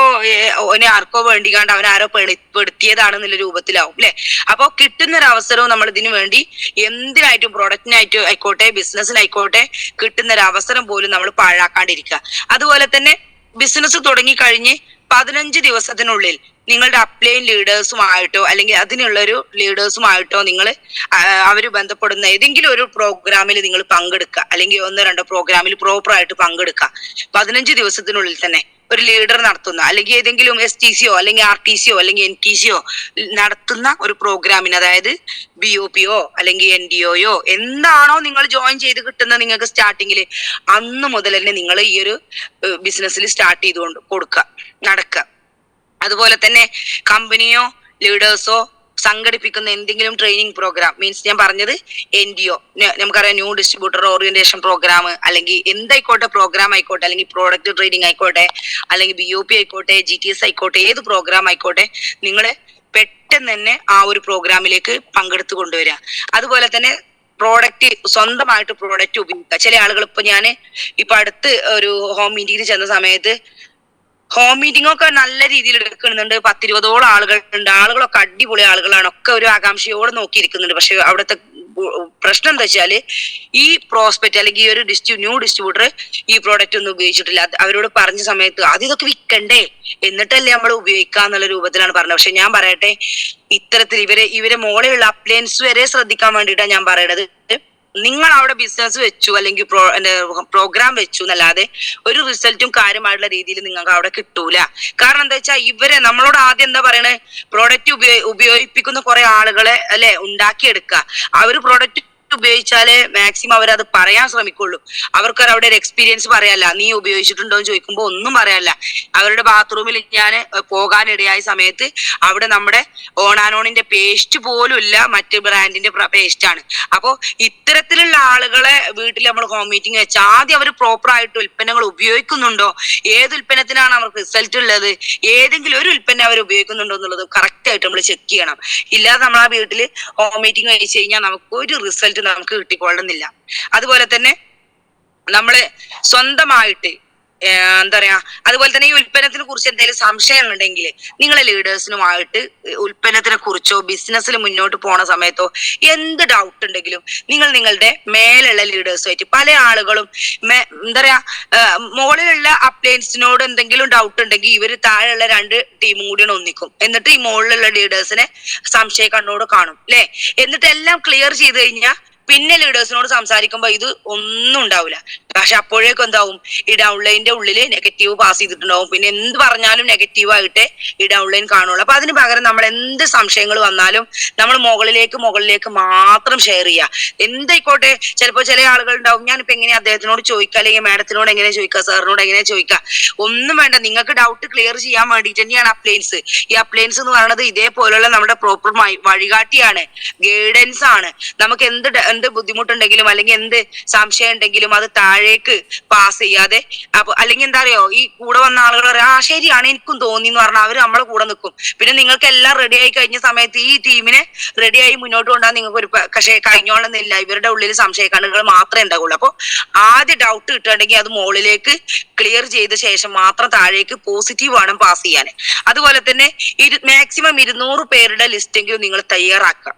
ഓനെ ആർക്കോ വേണ്ടിക്കാണ്ട് അവൻ ആരോ പെടുത്തിയതാണെന്നുള്ള രൂപത്തിലാവും അല്ലെ. അപ്പൊ കിട്ടുന്ന ഒരു അവസരവും നമ്മൾ ഇതിനു വേണ്ടി എന്തിനായിട്ടും, പ്രൊഡക്റ്റിനായിട്ടും ആയിക്കോട്ടെ ബിസിനസ്സിനായിക്കോട്ടെ, കിട്ടുന്ന ഒരു അവസരം പോലും നമ്മൾ പാഴാക്കാണ്ടിരിക്കുക. അതുപോലെ തന്നെ ബിസിനസ് തുടങ്ങി കഴിഞ്ഞ് 15 ദിവസത്തിനുള്ളിൽ നിങ്ങളുടെ അപ്ലൈൻ ലീഡേഴ്സുമായിട്ടോ അല്ലെങ്കിൽ അതിനുള്ള ഒരു ലീഡേഴ്സുമായിട്ടോ നിങ്ങൾ അവര് ബന്ധപ്പെടുന്ന ഏതെങ്കിലും ഒരു പ്രോഗ്രാമിൽ നിങ്ങൾ പങ്കെടുക്കുക, അല്ലെങ്കിൽ 1-2 പ്രോഗ്രാമിൽ പ്രോപ്പർ ആയിട്ട് പങ്കെടുക്കുക. 15 ദിവസത്തിനുള്ളിൽ തന്നെ ഒരു ലീഡർ നടത്തുന്ന, അല്ലെങ്കിൽ ഏതെങ്കിലും STCO അല്ലെങ്കിൽ RTCO അല്ലെങ്കിൽ NTCO നടത്തുന്ന ഒരു പ്രോഗ്രാമിന്, അതായത് BOPO അല്ലെങ്കിൽ NDOയോ എന്താണോ നിങ്ങൾ ജോയിൻ ചെയ്ത് കിട്ടുന്ന നിങ്ങൾക്ക് സ്റ്റാർട്ടിങ്ങിൽ, അന്ന് മുതൽ തന്നെ നിങ്ങൾ ഈ ഒരു ബിസിനസ്സിൽ സ്റ്റാർട്ട് ചെയ്തുകൊണ്ട് നടക്കുക. അതുപോലെ തന്നെ കമ്പനിയോ ലീഡേഴ്സോ സംഘടിപ്പിക്കുന്ന എന്തെങ്കിലും ട്രെയിനിങ് പ്രോഗ്രാം, മീൻസ് ഞാൻ പറഞ്ഞത് NDO, നമുക്കറിയാം ന്യൂ ഡിസ്ട്രിബ്യൂട്ടർ ഓറിയന്റേഷൻ പ്രോഗ്രാം, അല്ലെങ്കിൽ എന്തായിക്കോട്ടെ പ്രോഗ്രാം ആയിക്കോട്ടെ, അല്ലെങ്കിൽ പ്രോഡക്റ്റ് ട്രെയിനിങ് ആയിക്കോട്ടെ, അല്ലെങ്കിൽ BOP ആയിക്കോട്ടെ, GTS ആയിക്കോട്ടെ, ഏത് പ്രോഗ്രാം ആയിക്കോട്ടെ, നിങ്ങൾ പെട്ടെന്ന് തന്നെ ആ ഒരു പ്രോഗ്രാമിലേക്ക് പങ്കെടുത്തു കൊണ്ടുവരിക. അതുപോലെ തന്നെ പ്രോഡക്റ്റ്, സ്വന്തമായിട്ട് പ്രോഡക്റ്റ് ഉപയോഗിക്കുക. ചില ആളുകൾ, ഇപ്പൊ അടുത്ത് ഒരു ഹോം മീറ്റിംഗിന് ചെന്ന സമയത്ത്, ഹോം മീറ്റിംഗ് ഒക്കെ നല്ല രീതിയിൽ എടുക്കുന്നുണ്ട്, 10-20ഓളം ആളുകളുണ്ട്, ആളുകളൊക്കെ അടിപൊളി ആളുകളാണ്, ഒക്കെ ഒരു ആകാംക്ഷയോടെ നോക്കിയിരിക്കുന്നുണ്ട്. പക്ഷെ അവിടുത്തെ പ്രശ്നം എന്താ വെച്ചാല്, ഈ പ്രോസ്പെക്ട് അല്ലെങ്കിൽ ഈ ഒരു ന്യൂ ഡിസ്ട്രിബ്യൂട്ടർ ഈ പ്രോഡക്റ്റ് ഒന്നും ഉപയോഗിച്ചിട്ടില്ല. അവരോട് പറഞ്ഞ സമയത്ത് ഇതൊക്കെ വിൽക്കണ്ടേ, എന്നിട്ടല്ലേ നമ്മൾ ഉപയോഗിക്കാന്നുള്ള രൂപത്തിലാണ് പറഞ്ഞത്. പക്ഷെ ഞാൻ പറയട്ടെ, ഇത്തരത്തിൽ ഇവരെ മോളിലുള്ള അപ്ലയൻസ് വരെ ശ്രദ്ധിക്കാൻ വേണ്ടിയിട്ടാണ് ഞാൻ പറയണത്. നിങ്ങൾ അവിടെ ബിസിനസ് വെച്ചു അല്ലെങ്കിൽ പ്രോഗ്രാം വെച്ചു എന്നല്ലാതെ ഒരു റിസൾട്ടും കാര്യമായിട്ടുള്ള രീതിയിൽ നിങ്ങൾക്ക് അവിടെ കിട്ടൂല. കാരണം എന്താ വെച്ചാൽ നമ്മളോട് ആദ്യം എന്താ പറയണേ, പ്രോഡക്റ്റ് ഉപയോഗിപ്പിക്കുന്ന കുറെ ആളുകളെ അല്ലെ ഉണ്ടാക്കിയെടുക്കുക. അവര് പ്രോഡക്റ്റ് ഉപയോഗിച്ചാലേ മാക്സിമം അവരത് പറയാൻ ശ്രമിക്കുള്ളൂ. അവർക്ക് അവിടെ ഒരു എക്സ്പീരിയൻസ് പറയാല്ല. നീ ഉപയോഗിച്ചിട്ടുണ്ടോ എന്ന് ചോദിക്കുമ്പോൾ ഒന്നും പറയാല്ല. അവരുടെ ബാത്റൂമിൽ ഞാൻ പോകാനിടയായ സമയത്ത് അവിടെ നമ്മുടെ ഓണാനോണിന്റെ പേസ്റ്റ് പോലും ഇല്ല, മറ്റ് ബ്രാൻഡിന്റെ പേസ്റ്റ് ആണ്. അപ്പോ ഇത്തരത്തിലുള്ള ആളുകളെ വീട്ടിൽ നമ്മൾ ഹോം മീറ്റിംഗ് വെച്ചാൽ ആദ്യം അവർ പ്രോപ്പർ ആയിട്ട് ഉൽപ്പന്നങ്ങൾ ഉപയോഗിക്കുന്നുണ്ടോ, ഏത് ഉൽപ്പന്നത്തിനാണ് അവർക്ക് റിസൾട്ട് ഉള്ളത്, ഏതെങ്കിലും ഒരു ഉൽപ്പന്നം അവർ ഉപയോഗിക്കുന്നുണ്ടോ എന്നുള്ളത് കറക്റ്റ് ആയിട്ട് നമ്മൾ ചെക്ക് ചെയ്യണം. ഇല്ലാതെ നമ്മൾ ആ വീട്ടിൽ ഹോം മീറ്റിംഗ് വെച്ച് കഴിഞ്ഞാൽ നമുക്ക് ഒരു റിസൾട്ട് നമുക്ക് കിട്ടിക്കൊള്ളുന്നില്ല. അതുപോലെ തന്നെ നമ്മള് സ്വന്തമായിട്ട് എന്താ പറയാ, അതുപോലെ തന്നെ ഈ ഉൽപ്പന്നത്തിനെ കുറിച്ച് എന്തെങ്കിലും സംശയം ഉണ്ടെങ്കിൽ നിങ്ങളെ ലീഡേഴ്സിനുമായിട്ട് ഉൽപ്പന്നത്തിനെ കുറിച്ചോ ബിസിനസ്സിൽ മുന്നോട്ട് പോണ സമയത്തോ എന്ത് ഡൗട്ട് ഉണ്ടെങ്കിലും നിങ്ങൾ നിങ്ങളുടെ മേലുള്ള ലീഡേഴ്സുമായിട്ട്, പല ആളുകളും എന്താ പറയാ മുകളിലുള്ള അപ്ലയൻസിനോട് എന്തെങ്കിലും ഡൗട്ട് ഉണ്ടെങ്കിൽ ഇവര് താഴെയുള്ള 2 ടീമും കൂടിയാണ് ഒന്നിക്കും. എന്നിട്ട് ഈ മുകളിലുള്ള ലീഡേഴ്സിനെ സംശയ കണ്ണോട് കാണും അല്ലെ. എന്നിട്ട് എല്ലാം ക്ലിയർ ചെയ്ത് കഴിഞ്ഞാൽ പിന്നെ ലീഡേഴ്സിനോട് സംസാരിക്കുമ്പോൾ ഇത് ഒന്നും ഉണ്ടാവില്ല. പക്ഷെ അപ്പോഴേക്കും എന്താവും, ഈ ഡൗൺലൈനിന്റെ ഉള്ളില് നെഗറ്റീവ് പാസ് ചെയ്തിട്ടുണ്ടാവും. പിന്നെ എന്ത് പറഞ്ഞാലും നെഗറ്റീവ് ആയിട്ട് ഈ ഡൗൺലൈൻ കാണുള്ളൂ. അപ്പൊ അതിന് പകരം നമ്മൾ എന്ത് സംശയങ്ങൾ വന്നാലും നമ്മൾ മുകളിലേക്ക് മാത്രം ഷെയർ ചെയ്യുക. എന്തായിക്കോട്ടെ, ചിലപ്പോൾ ചില ആളുകൾ ഉണ്ടാവും, ഞാനിപ്പോ എങ്ങനെയാ അദ്ദേഹത്തിനോട് ചോദിക്കുക, അല്ലെങ്കിൽ മാഡത്തിനോട് എങ്ങനെ ചോദിക്കുക, സാറിനോട് എങ്ങനെ ചോദിക്കുക, ഒന്നും വേണ്ട. നിങ്ങൾക്ക് ഡൗട്ട് ക്ലിയർ ചെയ്യാൻ വേണ്ടിയിട്ട് തന്നെയാണ് അപ്ലയൻസ്. ഈ അപ്ലയൻസ് എന്ന് പറയുന്നത് ഇതേപോലുള്ള നമ്മുടെ പ്രോപ്പർ വഴികാട്ടിയാണ്, ഗൈഡൻസ് ആണ്. നമുക്ക് എന്ത് ബുദ്ധിമുട്ടുണ്ടെങ്കിലും അല്ലെങ്കിൽ എന്ത് സംശയം ഉണ്ടെങ്കിലും അത് താഴേക്ക് പാസ് ചെയ്യാതെ, അപ്പൊ അല്ലെങ്കിൽ എന്താ അറിയോ, ഈ കൂടെ വന്ന ആളുകൾ പറയാം, ആ ശരിയാണ് എനിക്കും തോന്നി എന്ന് പറഞ്ഞാൽ അവർ നമ്മളെ കൂടെ നിൽക്കും. പിന്നെ നിങ്ങൾക്ക് എല്ലാം റെഡി ആയി കഴിഞ്ഞ സമയത്ത് ഈ ടീമിനെ റെഡിയായി മുന്നോട്ട് കൊണ്ടുപോകാൻ നിങ്ങൾക്ക് ഒരു പക്ഷേ കഴിഞ്ഞോളുന്നില്ല. ഇവരുടെ ഉള്ളിൽ സംശയക്കണ്ണുകൾ മാത്രമേ ഉണ്ടാവുള്ളൂ. അപ്പൊ ആദ്യം ഡൗട്ട് കിട്ടുകയാണെങ്കിൽ അത് മുകളിലേക്ക് ക്ലിയർ ചെയ്ത ശേഷം മാത്രം താഴേക്ക് പോസിറ്റീവ് വേണം പാസ് ചെയ്യാൻ. അതുപോലെ തന്നെ മാക്സിമം 200 പേരുടെ ലിസ്റ്റെങ്കിലും നിങ്ങൾ തയ്യാറാക്കുക.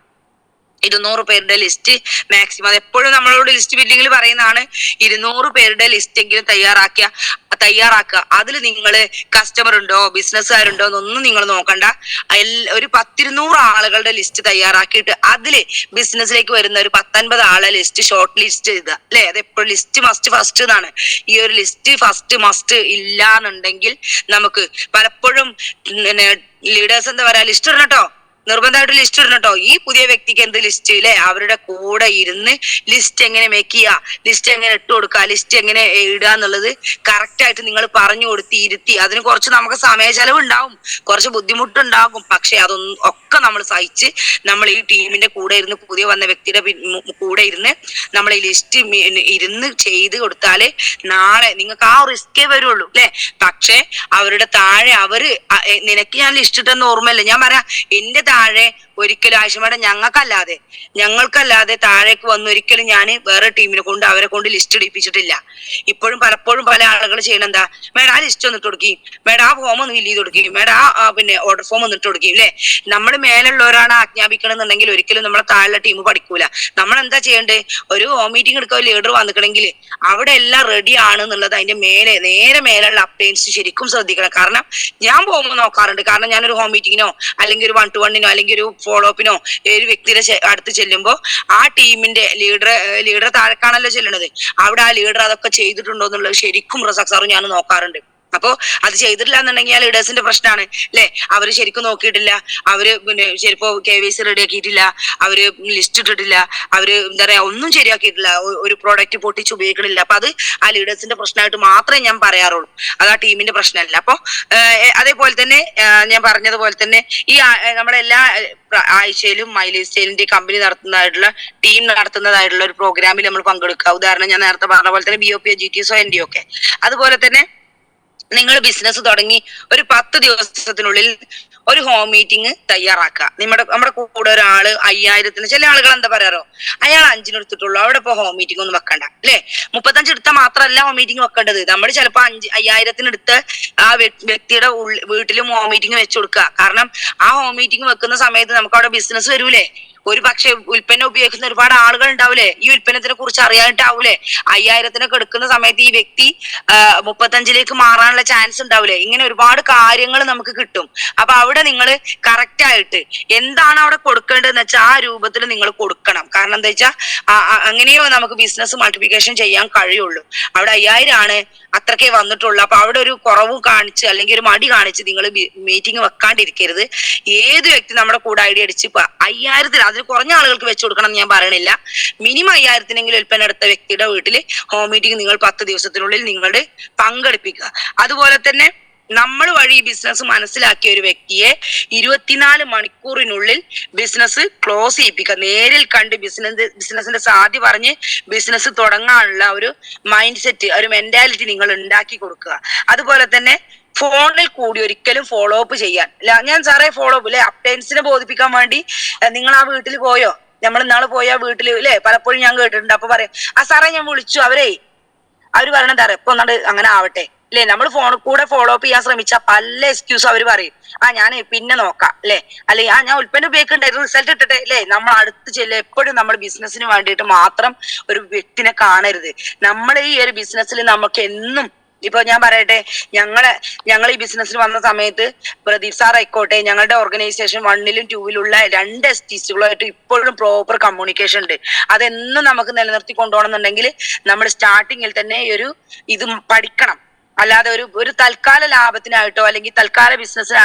200 പേരുടെ ലിസ്റ്റ് മാക്സിമം, അത് എപ്പോഴും നമ്മളോട് ലിസ്റ്റ് ബിൽഡിങ്ങിൽ പറയുന്നതാണ്. 200 പേരുടെ ലിസ്റ്റ് എങ്കിലും തയ്യാറാക്കുക. അതിൽ നിങ്ങൾ കസ്റ്റമർ ഉണ്ടോ, ബിസിനസ്സുകാരുണ്ടോ എന്നൊന്നും നിങ്ങൾ നോക്കണ്ട. ഒരു 10-200 ആളുകളുടെ ലിസ്റ്റ് തയ്യാറാക്കിയിട്ട് അതില് ബിസിനസ്സിലേക്ക് വരുന്ന ഒരു 10-50 ആളെ ലിസ്റ്റ് ഷോർട്ട് ലിസ്റ്റ് ചെയ്ത അല്ലെ. അത് എപ്പോഴും ലിസ്റ്റ് മസ്റ്റ് ഫസ്റ്റ് എന്നാണ്. ഈ ഒരു ലിസ്റ്റ് ഫസ്റ്റ് മസ്റ്റ് ഇല്ല എന്നുണ്ടെങ്കിൽ നമുക്ക് പലപ്പോഴും ലീഡേഴ്സ് എന്താ പറയാ, ലിസ്റ്റ് ഇടണം കേട്ടോ, നിർബന്ധമായിട്ട് ലിസ്റ്റ് ഇടണം കേട്ടോ. ഈ പുതിയ വ്യക്തിക്ക് എന്ത് ലിസ്റ്റ് അല്ലെ, അവരുടെ കൂടെ ഇരുന്ന് ലിസ്റ്റ് എങ്ങനെ മേക്ക് ചെയ്യുക, ലിസ്റ്റ് എങ്ങനെ ഇട്ട് കൊടുക്കുക, ലിസ്റ്റ് എങ്ങനെ ഇടുക എന്നുള്ളത് കറക്റ്റ് ആയിട്ട് നിങ്ങൾ പറഞ്ഞു കൊടുത്ത് ഇരുത്തി. അതിന് കുറച്ച് നമുക്ക് സമയ ചെലവ് ഉണ്ടാവും, കുറച്ച് ബുദ്ധിമുട്ടുണ്ടാകും. പക്ഷെ അതൊന്നും ഒക്കെ നമ്മൾ സഹിച്ച് നമ്മൾ ഈ ടീമിന്റെ കൂടെ ഇരുന്ന്, പുതിയ വന്ന വ്യക്തിയുടെ കൂടെ ഇരുന്ന് നമ്മൾ ഈ ലിസ്റ്റ് ഇരുന്ന് ചെയ്ത് കൊടുത്താല് നാളെ നിങ്ങൾക്ക് ആ റിസ്കേ വരുള്ളൂ അല്ലെ. പക്ഷെ അവരുടെ താഴെ നിനക്ക് ഞാൻ ലിസ്റ്റ് ഇട്ടെന്ന് ഓർമ്മയില്ല, ഞാൻ പറയാം, എന്റെ താഴെ ഒരിക്കലും ആയിഷമേടം ഞങ്ങൾക്കല്ലാതെ താഴേക്ക് വന്ന് ഒരിക്കലും ഞാൻ വേറെ ടീമിനെ കൊണ്ട് അവരെ കൊണ്ട് ലിസ്റ്റ് ഇടിപ്പിച്ചിട്ടില്ല. ഇപ്പോഴും പലപ്പോഴും പല ആളുകൾ ചെയ്യണെന്താ, മേഡം ആ ലിസ്റ്റ് ഒന്നിട്ട് കൊടുക്കും, മേഡം ആ ഫോം ഒന്ന് ഫില്ല് ചെയ്ത് കൊടുക്കും, മേഡം ആ പിന്നെ ഓർഡർ ഫോം ഒന്നിട്ട് കൊടുക്കും അല്ലെ. നമ്മൾ മേലുള്ളവരാണ് ആജ്ഞാപിക്കണമെന്നുണ്ടെങ്കിൽ ഒരിക്കലും നമ്മളെ താഴെ ടീം പഠിക്കൂല. നമ്മൾ എന്താ ചെയ്യേണ്ടത്, ഒരു ഹോം മീറ്റിംഗ് എടുക്കാൻ ലീഡർ വന്നിക്കണമെങ്കിൽ അവിടെ എല്ലാം റെഡി ആണ് എന്നുള്ളത് അതിന്റെ നേരെ മേലുള്ള അപ്ഡേറ്റ്സ് ശരിക്കും ശ്രദ്ധിക്കണം. കാരണം ഞാൻ പോകുമ്പോൾ നോക്കാറുണ്ട്. കാരണം ഞാനൊരു ഹോം മീറ്റിങ്ങിനോ അല്ലെങ്കിൽ ഒരു 1-to-1 അല്ലെങ്കിൽ ഒരു ഫോളോ അപ്പിനോ ഒരു വ്യക്തിയുടെ അടുത്ത് ചെല്ലുമ്പോൾ ആ ടീമിന്റെ ലീഡർ താഴെക്കാണല്ലോ ചെല്ലണത്, അവിടെ ആ ലീഡർ അതൊക്കെ ചെയ്തിട്ടുണ്ടോ എന്നുള്ളത് ശരിക്കും റസാഖ് സാറും ഞാൻ നോക്കാറുണ്ട്. അപ്പൊ അത് ചെയ്തിട്ടില്ല എന്നുണ്ടെങ്കിൽ ആ ലീഡേഴ്സിന്റെ പ്രശ്നമാണ് അല്ലെ. അവര് ശരിക്കും നോക്കിയിട്ടില്ല, അവര് പിന്നെ ചിലപ്പോ KYC റെഡി ആക്കിയിട്ടില്ല, അവര് ലിസ്റ്റ് ഇട്ടിട്ടില്ല, അവര് എന്താ പറയാ ഒന്നും ശരിയാക്കിയിട്ടില്ല, ഒരു പ്രോഡക്റ്റ് പൊട്ടിച്ച് ഉപയോഗിക്കണില്ല. അപ്പൊ അത് ആ ലീഡേഴ്സിന്റെ പ്രശ്നമായിട്ട് മാത്രമേ ഞാൻ പറയാറുള്ളൂ, അത് ആ ടീമിന്റെ പ്രശ്നമല്ല. അപ്പൊ അതേപോലെ തന്നെ ഞാൻ പറഞ്ഞതുപോലെ തന്നെ ഈ നമ്മുടെ എല്ലാ ആഴ്ചയിലും മൈലേജ് സ്റ്റൈലിന്റെ കമ്പനി നടത്തുന്നതായിട്ടുള്ള ടീം നടത്തുന്നതായിട്ടുള്ള ഒരു പ്രോഗ്രാമിൽ നമ്മൾ പങ്കെടുക്കുക. ഉദാഹരണം ഞാൻ നേരത്തെ പറഞ്ഞ പോലെ തന്നെ BOP, GTSO, NDO ഒക്കെ. അതുപോലെ തന്നെ നിങ്ങൾ ബിസിനസ് തുടങ്ങി ഒരു 10 ദിവസത്തിനുള്ളിൽ ഒരു ഹോം മീറ്റിംഗ് തയ്യാറാക്കുക. നമ്മുടെ കൂടെ ഒരാള് 5000-ന്, ചില ആളുകൾ എന്താ പറയാറോ, അയാൾ 5-ന് എടുത്തിട്ടുള്ളൂ, അവിടെ ഇപ്പൊ ഹോം മീറ്റിംഗ് ഒന്നും വെക്കണ്ട അല്ലെ. 35 എടുത്താൽ മാത്രമല്ല ഹോം മീറ്റിംഗ് വെക്കേണ്ടത്. നമ്മൾ ചിലപ്പോ 5000-ന് എടുത്ത് ആ വ്യക്തിയുടെ വീട്ടിലും ഹോം മീറ്റിംഗ് വെച്ചു കൊടുക്കുക. കാരണം ആ ഹോം മീറ്റിംഗ് വെക്കുന്ന സമയത്ത് നമുക്ക് അവിടെ ബിസിനസ് വരൂലേ. ഒരു പക്ഷെ ഉൽപ്പന്നം ഉപയോഗിക്കുന്ന ഒരുപാട് ആളുകൾ ഉണ്ടാവൂലേ, ഈ ഉൽപ്പന്നത്തിനെ കുറിച്ച് അറിയാനിട്ടാവൂലേ. 5000-നൊക്കെ എടുക്കുന്ന സമയത്ത് ഈ വ്യക്തി 35-ലേക്ക് മാറാനുള്ള ചാൻസ് ഉണ്ടാവൂലേ. ഇങ്ങനെ ഒരുപാട് കാര്യങ്ങൾ നമുക്ക് കിട്ടും. അപ്പൊ അവിടെ നിങ്ങൾ കറക്റ്റ് ആയിട്ട് എന്താണ് അവിടെ കൊടുക്കേണ്ടതെന്ന് വെച്ചാൽ ആ രൂപത്തിൽ നിങ്ങൾ കൊടുക്കണം. കാരണം എന്താ വെച്ചാൽ അങ്ങനെയോ നമുക്ക് ബിസിനസ് മൾട്ടിപ്ലിക്കേഷൻ ചെയ്യാൻ കഴിയുള്ളൂ. അവിടെ 5000 ആണ്, അത്രക്കേ വന്നിട്ടുള്ളൂ. അപ്പൊ അവിടെ ഒരു കുറവ് കാണിച്ച് അല്ലെങ്കിൽ ഒരു മടി കാണിച്ച് നിങ്ങൾ മീറ്റിംഗ് വെക്കാണ്ടിരിക്കരുത്. ഏത് വ്യക്തി നമ്മുടെ കൂടെ ഐഡിയ അടിച്ച് 5000-ന്, അതിന് കുറഞ്ഞ ആളുകൾക്ക് വെച്ചു കൊടുക്കണം എന്ന് ഞാൻ പറയണില്ല, മിനിമം 5000-നെങ്കിലും ഉൽപ്പന്നം എടുത്ത വ്യക്തിയുടെ വീട്ടിൽ ഹോം മീറ്റിംഗ് നിങ്ങൾ 10 ദിവസത്തിനുള്ളിൽ നിങ്ങളുടെ പങ്കെടുപ്പിക്കുക. അതുപോലെ തന്നെ നമ്മൾ വഴി ബിസിനസ് മനസ്സിലാക്കിയ ഒരു വ്യക്തിയെ 24 മണിക്കൂറിനുള്ളിൽ ബിസിനസ് ക്ലോസ് ചെയ്യിപ്പിക്കുക. നേരിൽ കണ്ട് ബിസിനസിന്റെ സാധ്യത പറഞ്ഞ് ബിസിനസ് തുടങ്ങാനുള്ള ഒരു മൈൻഡ് സെറ്റ്, ഒരു മെന്റാലിറ്റി നിങ്ങൾ ഉണ്ടാക്കി കൊടുക്കുക. അതുപോലെ തന്നെ ഫോണിൽ കൂടി ഒരിക്കലും ഫോളോ അപ്പ് ചെയ്യാൻ ഞാൻ സാറേ ഫോളോ അപ്പ് അല്ലെ, അപ്ഡേറ്റ്സിനെ ബോധിപ്പിക്കാൻ വേണ്ടി നിങ്ങൾ ആ വീട്ടിൽ പോയോ, നമ്മൾ ഇന്നാള് പോയ വീട്ടില് അല്ലെ, പലപ്പോഴും ഞാൻ കേട്ടിട്ടുണ്ട്. അപ്പൊ പറയും, ആ സാറേ ഞാൻ വിളിച്ചു, അവര് പറയണ ഇപ്പൊ ഒന്നാണ്ട് അങ്ങനെ ആവട്ടെ അല്ലെ. നമ്മൾ ഫോണിൽ കൂടെ ഫോളോ അപ്പ് ചെയ്യാൻ ശ്രമിച്ചാൽ പല എക്സ്ക്യൂസ് അവർ പറയും, ഞാൻ പിന്നെ നോക്കാം അല്ലെ, അല്ലെങ്കിൽ ഞാൻ ഉൽപ്പന്നം ഉപയോഗിക്കണ്ടായിരുന്നു, റിസൾട്ട് ഇട്ടിട്ടെ അല്ലെ. നമ്മൾ അടുത്ത് എപ്പോഴും നമ്മൾ ബിസിനസ്സിന് വേണ്ടിയിട്ട് മാത്രം ഒരു വ്യക്തിനെ കാണരുത്. നമ്മൾ ഈ ഒരു ബിസിനസ്സിൽ നമുക്ക് എന്നും ഇപ്പൊ ഞാൻ പറയട്ടെ, ഞങ്ങൾ ഈ ബിസിനസ്സിൽ വന്ന സമയത്ത് പ്രദീപ് സാർ ആയിക്കോട്ടെ, ഞങ്ങളുടെ ഓർഗനൈസേഷൻ 1ലും 2ലുള്ള 2 STസുകളുമായിട്ട് ഇപ്പോഴും പ്രോപ്പർ കമ്മ്യൂണിക്കേഷൻ ഉണ്ട്. അതെന്നും നമുക്ക് നിലനിർത്തി കൊണ്ടുപോകണമെന്നുണ്ടെങ്കിൽ നമ്മൾ സ്റ്റാർട്ടിങ്ങിൽ തന്നെ ഇത് പഠിക്കണം. അല്ലാതെ ഒരു തൽക്കാല ലാഭത്തിനായിട്ടോ അല്ലെങ്കിൽ തൽക്കാല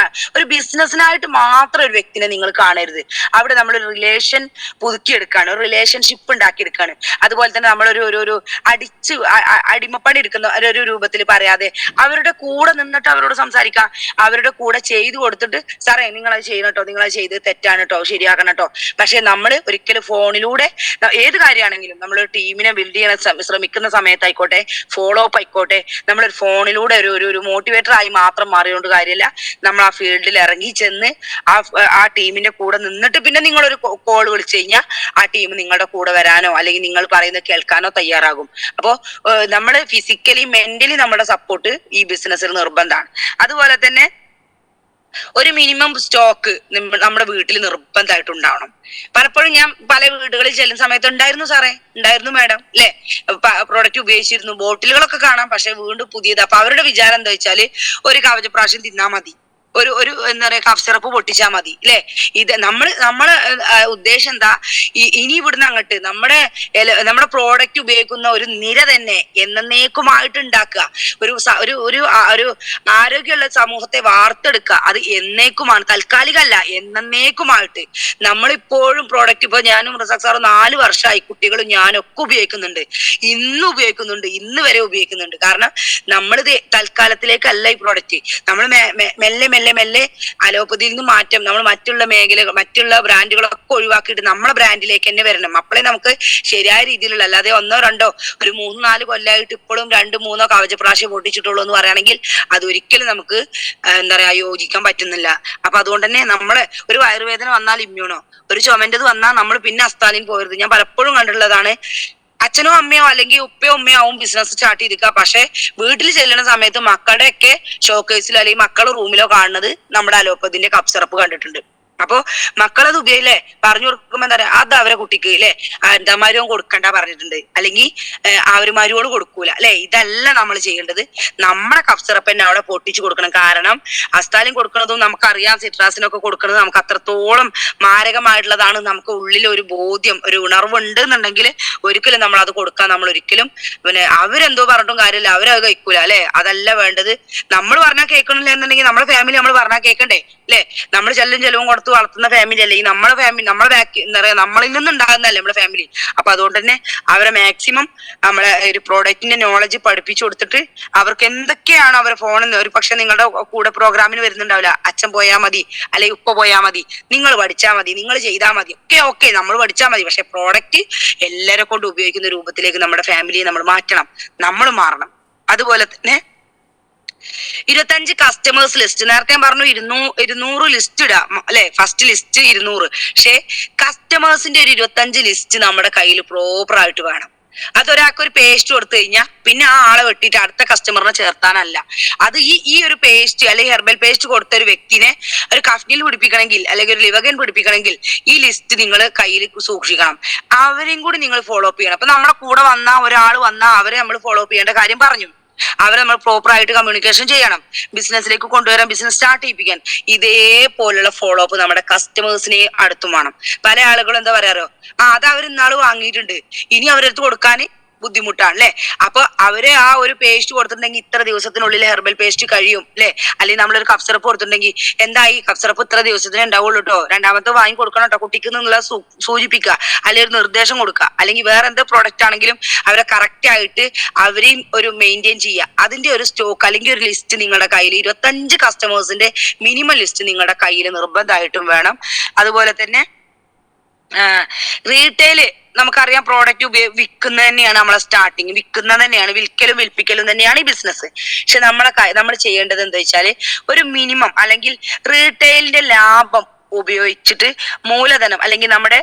ബിസിനസ്സിനായിട്ട് മാത്രം ഒരു വ്യക്തിനെ നിങ്ങൾ കാണരുത്. അവിടെ നമ്മൾ ഒരു റിലേഷൻ പുതുക്കിയെടുക്കാണ്, ഒരു റിലേഷൻഷിപ്പ് ഉണ്ടാക്കിയെടുക്കാണ്. അതുപോലെ തന്നെ നമ്മളൊരു അടിമപ്പണി എടുക്കുന്ന ഒരു രൂപത്തിൽ പറയാതെ അവരുടെ കൂടെ നിന്നിട്ട് അവരോട് സംസാരിക്കാം. അവരുടെ കൂടെ ചെയ്തു കൊടുത്തിട്ട് സാറേ നിങ്ങളത് ചെയ്യണം കേട്ടോ, നിങ്ങളത് ചെയ്ത് തെറ്റാണ് കേട്ടോ, ശരിയാക്കണം കേട്ടോ. പക്ഷെ നമ്മൾ ഒരിക്കലും ഫോണിലൂടെ ഏത് കാര്യമാണെങ്കിലും നമ്മളൊരു ടീമിനെ ബിൽഡ് ചെയ്യാൻ ശ്രമിക്കുന്ന സമയത്തായിക്കോട്ടെ, ഫോളോ അപ്പ് ആയിക്കോട്ടെ, നമ്മളൊരു ഫോണിലൂടെ ഒരു മോട്ടിവേറ്റർ ആയി മാത്രം മാറിയോണ്ട് കാര്യമില്ല. നമ്മൾ ആ ഫീൽഡിൽ ഇറങ്ങി ചെന്ന് ആ ടീമിന്റെ കൂടെ നിന്നിട്ട് പിന്നെ നിങ്ങളൊരു കോൾ വിളിച്ചു കഴിഞ്ഞാൽ ആ ടീം നിങ്ങളുടെ കൂടെ വരാനോ അല്ലെങ്കിൽ നിങ്ങൾ പറയുന്നത് കേൾക്കാനോ തയ്യാറാകും. അപ്പോ നമ്മൾ ഫിസിക്കലി മെന്റലി നമ്മുടെ സപ്പോർട്ട് ഈ ബിസിനസ്സിൽ നിർബന്ധമാണ്. അതുപോലെ തന്നെ ഒരു മിനിമം സ്റ്റോക്ക് നമ്മുടെ വീട്ടിൽ നിർബന്ധമായിട്ട് ഉണ്ടാവണം. പലപ്പോഴും ഞാൻ പല വീടുകളിൽ ചെല്ലുന്ന സമയത്ത് ഉണ്ടായിരുന്നു സാറേ, ഉണ്ടായിരുന്നു മാഡം അല്ലെ, പ്രോഡക്റ്റ് ഉപയോഗിച്ചിരുന്നു, ബോട്ടിലുകളൊക്കെ കാണാം, പക്ഷെ വീണ്ടും പുതിയത്. അപ്പൊ അവരുടെ വിചാരം എന്താ വെച്ചാല് ഒരു കവചപ്രാവശ്യം തിന്നാ മതി, ഒരു എന്താ പറയാ കഫ് സിറപ്പ് പൊട്ടിച്ചാൽ മതി അല്ലെ. ഇത് നമ്മളെ ഉദ്ദേശം എന്താ, ഇനി ഇവിടുന്ന് അങ്ങോട്ട് നമ്മുടെ പ്രോഡക്റ്റ് ഉപയോഗിക്കുന്ന ഒരു നിര തന്നെ എന്നേക്കുമായിട്ട് ഉണ്ടാക്കുക, ഒരു ആരോഗ്യമുള്ള സമൂഹത്തെ വാർത്തെടുക്കുക. അത് എന്നേക്കുമാണ്, താൽക്കാലികമല്ല, എന്നേക്കുമായിട്ട്. നമ്മളിപ്പോഴും പ്രോഡക്റ്റ്, ഇപ്പൊ ഞാനും റസാഖ് സാറും 4 വർഷമായി, കുട്ടികളും ഞാനൊക്കെ ഉപയോഗിക്കുന്നുണ്ട്, ഇന്ന് വരെ ഉപയോഗിക്കുന്നുണ്ട്. കാരണം നമ്മളിത് തൽക്കാലത്തിലേക്കല്ല ഈ പ്രോഡക്റ്റ്. നമ്മൾ മെല്ലെ അലോപ്പതിയിൽ നിന്ന് മാറ്റം, നമ്മൾ മറ്റുള്ള ബ്രാൻഡുകളൊക്കെ ഒഴിവാക്കിയിട്ട് നമ്മളെ ബ്രാൻഡിലേക്ക് തന്നെ വരണം. അപ്പോഴേ നമുക്ക് ശരിയായ രീതിയിലുള്ള, അല്ലാതെ 1 2 ഒരു 3 4 കൊല്ലമായിട്ട് ഇപ്പോഴും 2 3 കവചപ്രാവശ്യം പൊട്ടിച്ചിട്ടുള്ളൂ എന്ന് പറയുകയാണെങ്കിൽ അതൊരിക്കലും നമുക്ക് എന്താ പറയാ യോജിക്കാൻ പറ്റുന്നില്ല. അപ്പൊ അതുകൊണ്ട് തന്നെ നമ്മളെ ഒരു വയറുവേദന വന്നാൽ ഇമ്മ്യൂണോ, ഒരു ചുമന്റത് വന്നാൽ നമ്മൾ പിന്നെ അസ്താലിൻ പോകരുത്. ഞാൻ പലപ്പോഴും കണ്ടിട്ടുള്ളതാണ്, അച്ഛനോ അമ്മയോ അല്ലെങ്കിൽ ഉപ്പയോ ഉമ്മയോ ആവും ബിസിനസ് സ്റ്റാർട്ട് ചെയ്തിരിക്കുക, പക്ഷെ വീട്ടിൽ ചെല്ലുന്ന സമയത്ത് മക്കളുടെ ഒക്കെ ഷോക്കേസിലോ അല്ലെങ്കിൽ മക്കളുടെ റൂമിലോ കാണുന്നത് നമ്മുടെ അലോപ്പതിന്റെ കഫ് സിറപ്പ് കണ്ടിട്ടുണ്ട്. അപ്പൊ മക്കളത് ഉപയോഗില്ലേ പറഞ്ഞു കൊടുക്കുമ്പോ എന്താ പറയാ, അത് അവരെ കുട്ടിക്ക് അല്ലെ എന്താ മരുവും കൊടുക്കണ്ട പറഞ്ഞിട്ടുണ്ട്, അല്ലെങ്കിൽ അവര് മരുവോട് കൊടുക്കൂല അല്ലെ. ഇതല്ല നമ്മൾ ചെയ്യേണ്ടത്, നമ്മുടെ കഫ് സിറപ്പ് തന്നെ അവിടെ പൊട്ടിച്ചു കൊടുക്കണം. കാരണം അസ്താലിൻ കൊടുക്കുന്നതും നമുക്കറിയാം, സിട്രാസിനൊക്കെ കൊടുക്കുന്നത് നമുക്ക് അത്രത്തോളം മാരകമായിട്ടുള്ളതാണ്. നമുക്ക് ഉള്ളിൽ ഒരു ബോധ്യം, ഒരു ഉണർവുണ്ട് എന്നുണ്ടെങ്കിൽ ഒരിക്കലും നമ്മൾ അത് കൊടുക്കാൻ നമ്മൾ ഒരിക്കലും അവരെന്തോ പറഞ്ഞിട്ടും കാര്യമില്ല, അവരത് കഴിക്കൂല അല്ലെ. അതല്ല വേണ്ടത്. നമ്മൾ പറഞ്ഞാൽ കേൾക്കണില്ല എന്നുണ്ടെങ്കിൽ നമ്മുടെ ഫാമിലി നമ്മൾ പറഞ്ഞാൽ കേൾക്കണ്ടേ അല്ലെ. നമ്മൾ ചെലവും കൊടുത്ത് വളർത്തുന്ന ഫാമിലി അല്ലേ നമ്മുടെ ഫാമിലി, നമ്മുടെ ബാക്ക് എന്താ പറയാ നമ്മളിൽ നിന്നുണ്ടാകുന്നല്ലേ നമ്മുടെ ഫാമിലി. അപ്പൊ അതുകൊണ്ട് തന്നെ അവരെ മാക്സിമം നമ്മളെ ഒരു പ്രോഡക്റ്റിന്റെ നോളജ് പഠിപ്പിച്ചു കൊടുത്തിട്ട് അവർക്ക് എന്തൊക്കെയാണോ അവരെ ഫോണിൽ നിന്ന്, ഒരു പക്ഷെ നിങ്ങളുടെ കൂടെ പ്രോഗ്രാമിന് വരുന്നുണ്ടാവില്ല, അച്ഛൻ പോയാൽ മതി അല്ലെങ്കിൽ ഉപ്പ പോയാൽ മതി, നിങ്ങൾ പഠിച്ചാൽ മതി, നിങ്ങൾ ചെയ്താൽ മതി, ഓക്കെ നമ്മൾ പഠിച്ചാൽ മതി. പക്ഷെ പ്രോഡക്റ്റ് എല്ലാരെ കൊണ്ട് ഉപയോഗിക്കുന്ന രൂപത്തിലേക്ക് നമ്മുടെ ഫാമിലിയെ നമ്മൾ മാറ്റണം, നമ്മൾ മാറണം. അതുപോലെ തന്നെ 25 കസ്റ്റമേഴ്സ് ലിസ്റ്റ്, നേരത്തെ ഞാൻ പറഞ്ഞു 200 ലിസ്റ്റ് ഇടാം അല്ലെ, ഫസ്റ്റ് ലിസ്റ്റ് 200. പക്ഷെ കസ്റ്റമേഴ്സിന്റെ ഒരു 25 ലിസ്റ്റ് നമ്മുടെ കയ്യിൽ പ്രോപ്പർ ആയിട്ട് വേണം. അതൊരാൾക്ക് ഒരു പേസ്റ്റ് കൊടുത്തു കഴിഞ്ഞാൽ പിന്നെ ആ ആളെ വെട്ടിയിട്ട് അടുത്ത കസ്റ്റമറിനെ ചേർത്താനല്ല. അത് ഈ ഒരു പേസ്റ്റ് അല്ലെങ്കിൽ ഹെർബൽ പേസ്റ്റ് കൊടുത്ത ഒരു വ്യക്തിനെ ഒരു കഫ്നിൽ പിടിപ്പിക്കണമെങ്കിൽ അല്ലെങ്കിൽ ഒരു ലിവഗൻ പിടിപ്പിക്കണമെങ്കിൽ ഈ ലിസ്റ്റ് നിങ്ങൾ കയ്യിൽ സൂക്ഷിക്കണം. അവരെയും കൂടി നിങ്ങൾ ഫോളോ അപ്പ് ചെയ്യണം. അപ്പൊ നമ്മുടെ കൂടെ ഒരാൾ വന്നാൽ അവരെ നമ്മൾ ഫോളോ അപ്പ് ചെയ്യേണ്ട കാര്യം പറഞ്ഞു. അവരെ നമ്മൾ പ്രോപ്പർ ആയിട്ട് കമ്മ്യൂണിക്കേഷൻ ചെയ്യണം, ബിസിനസ്സിലേക്ക് കൊണ്ടുവരാൻ, ബിസിനസ് സ്റ്റാർട്ട് ചെയ്യിപ്പിക്കാൻ. ഇതേപോലുള്ള ഫോളോ അപ്പ് നമ്മുടെ കസ്റ്റമേഴ്സിനെ അടുത്തും വേണം. പല ആളുകളും എന്താ പറയാറോ, അത് അവർ ഇന്നാള് വാങ്ങിയിട്ടുണ്ട്, ഇനി അവരടുത്ത് കൊടുക്കാൻ ബുദ്ധിമുട്ടാണ് അല്ലെ. അപ്പൊ അവര് ആ ഒരു പേസ്റ്റ് കൊടുത്തിട്ടുണ്ടെങ്കിൽ ഇത്ര ദിവസത്തിനുള്ളിൽ ഹെർബൽ പേസ്റ്റ് കഴിയും അല്ലെ. അല്ലെങ്കിൽ നമ്മളൊരു കഫ് സിറപ്പ് കൊടുത്തിട്ടുണ്ടെങ്കിൽ എന്തായി, കഫ് സിറപ്പ് ഇത്ര ദിവസത്തിന് ഉണ്ടാവുള്ളൂ കേട്ടോ, രണ്ടാമത്തെ വാങ്ങി കൊടുക്കണം കേട്ടോ കുട്ടിക്ക് എന്നുള്ള സൂചിപ്പിക്കുക, അല്ലെങ്കിൽ ഒരു നിർദ്ദേശം കൊടുക്കുക. അല്ലെങ്കിൽ വേറെ എന്ത് പ്രോഡക്റ്റ് ആണെങ്കിലും അവരെ കറക്റ്റ് ആയിട്ട് അവരെയും ഒരു മെയിൻറ്റെയിൻ ചെയ്യുക. അതിന്റെ ഒരു സ്റ്റോക്ക് അല്ലെങ്കിൽ ഒരു ലിസ്റ്റ് നിങ്ങളുടെ കയ്യിൽ, 25 കസ്റ്റമേഴ്സിന്റെ മിനിമം ലിസ്റ്റ് നിങ്ങളുടെ കയ്യിൽ നിർബന്ധമായിട്ടും വേണം. അതുപോലെ തന്നെ റീറ്റെയില് നമുക്കറിയാം, പ്രോഡക്റ്റ് വിൽക്കുന്നത് തന്നെയാണ് നമ്മളെ സ്റ്റാർട്ടിങ്, വിൽക്കുന്നത് തന്നെയാണ്, വിൽക്കലും വിൽപ്പിക്കലും തന്നെയാണ് ഈ ബിസിനസ്. പക്ഷെ നമ്മൾ ചെയ്യേണ്ടത് എന്താ വെച്ചാല് ഒരു മിനിമം അല്ലെങ്കിൽ റീറ്റെയിലിന്റെ ലാഭം ഉപയോഗിച്ചിട്ട് മൂലധനം അല്ലെങ്കിൽ നമ്മുടെ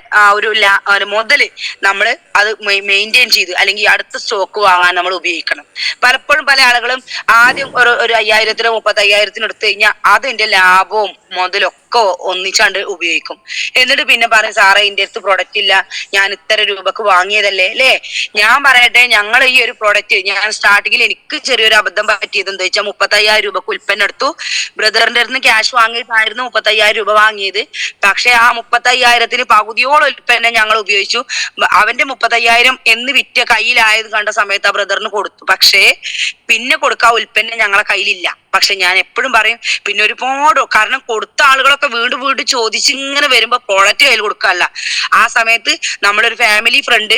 ഒരു മുതല് നമ്മൾ അത് മെയിൻറ്റെയിൻ ചെയ്ത് അല്ലെങ്കിൽ അടുത്ത സ്റ്റോക്ക് വാങ്ങാൻ നമ്മൾ ഉപയോഗിക്കണം. പലപ്പോഴും പല ആളുകളും ആദ്യം ഒരു 5000-ത്തിനോ 35,000-ത്തിനോ എടുത്തു കഴിഞ്ഞാൽ അതിന്റെ ലാഭവും മുതലൊക്കെ ഒന്നിച്ചാണ്ട് ഉപയോഗിക്കും. എന്നിട്ട് പിന്നെ പറയും സാറേ എന്റെ അടുത്ത് പ്രൊഡക്റ്റ് ഇല്ല, ഞാൻ ഇത്ര രൂപക്ക് വാങ്ങിയതല്ലേ അല്ലേ. ഞാൻ പറയട്ടെ, ഞങ്ങൾ ഈ ഒരു പ്രൊഡക്റ്റ് ഞാൻ സ്റ്റാർട്ടിങ്ങിൽ എനിക്ക് ചെറിയൊരു അബദ്ധം പറ്റിയത് എന്താ വെച്ചാൽ 35,000 രൂപക്ക് ഉൽപ്പന്നം എടുത്തു. ബ്രദറിന്റെ അടുത്ത് ക്യാഷ് വാങ്ങിയിട്ടായിരുന്നു 35,000 രൂപ വാങ്ങിയത്. പക്ഷെ ആ 35,000-ന് പകുതിയോളം ഉൽപ്പന്നം ഞങ്ങൾ ഉപയോഗിച്ചു. അവന്റെ 35,000 എന്ന് വിറ്റ കയ്യിലായത് കണ്ട സമയത്ത് ആ ബ്രദറിന് കൊടുത്തു. പക്ഷേ പിന്നെ കൊടുക്കാൻ ഉൽപ്പന്നം ഞങ്ങളെ കയ്യിലില്ല. പക്ഷെ ഞാൻ എപ്പോഴും പറയും, പിന്നെ ഒരുപാട്, കാരണം കൊടുത്ത ആളുകളൊക്കെ വീണ്ടും വീണ്ടും ചോദിച്ച് ഇങ്ങനെ വരുമ്പോ പ്രോഡക്റ്റ് കയ്യിൽ കൊടുക്കാനല്ല. ആ സമയത്ത് നമ്മളൊരു ഫാമിലി ഫ്രണ്ട്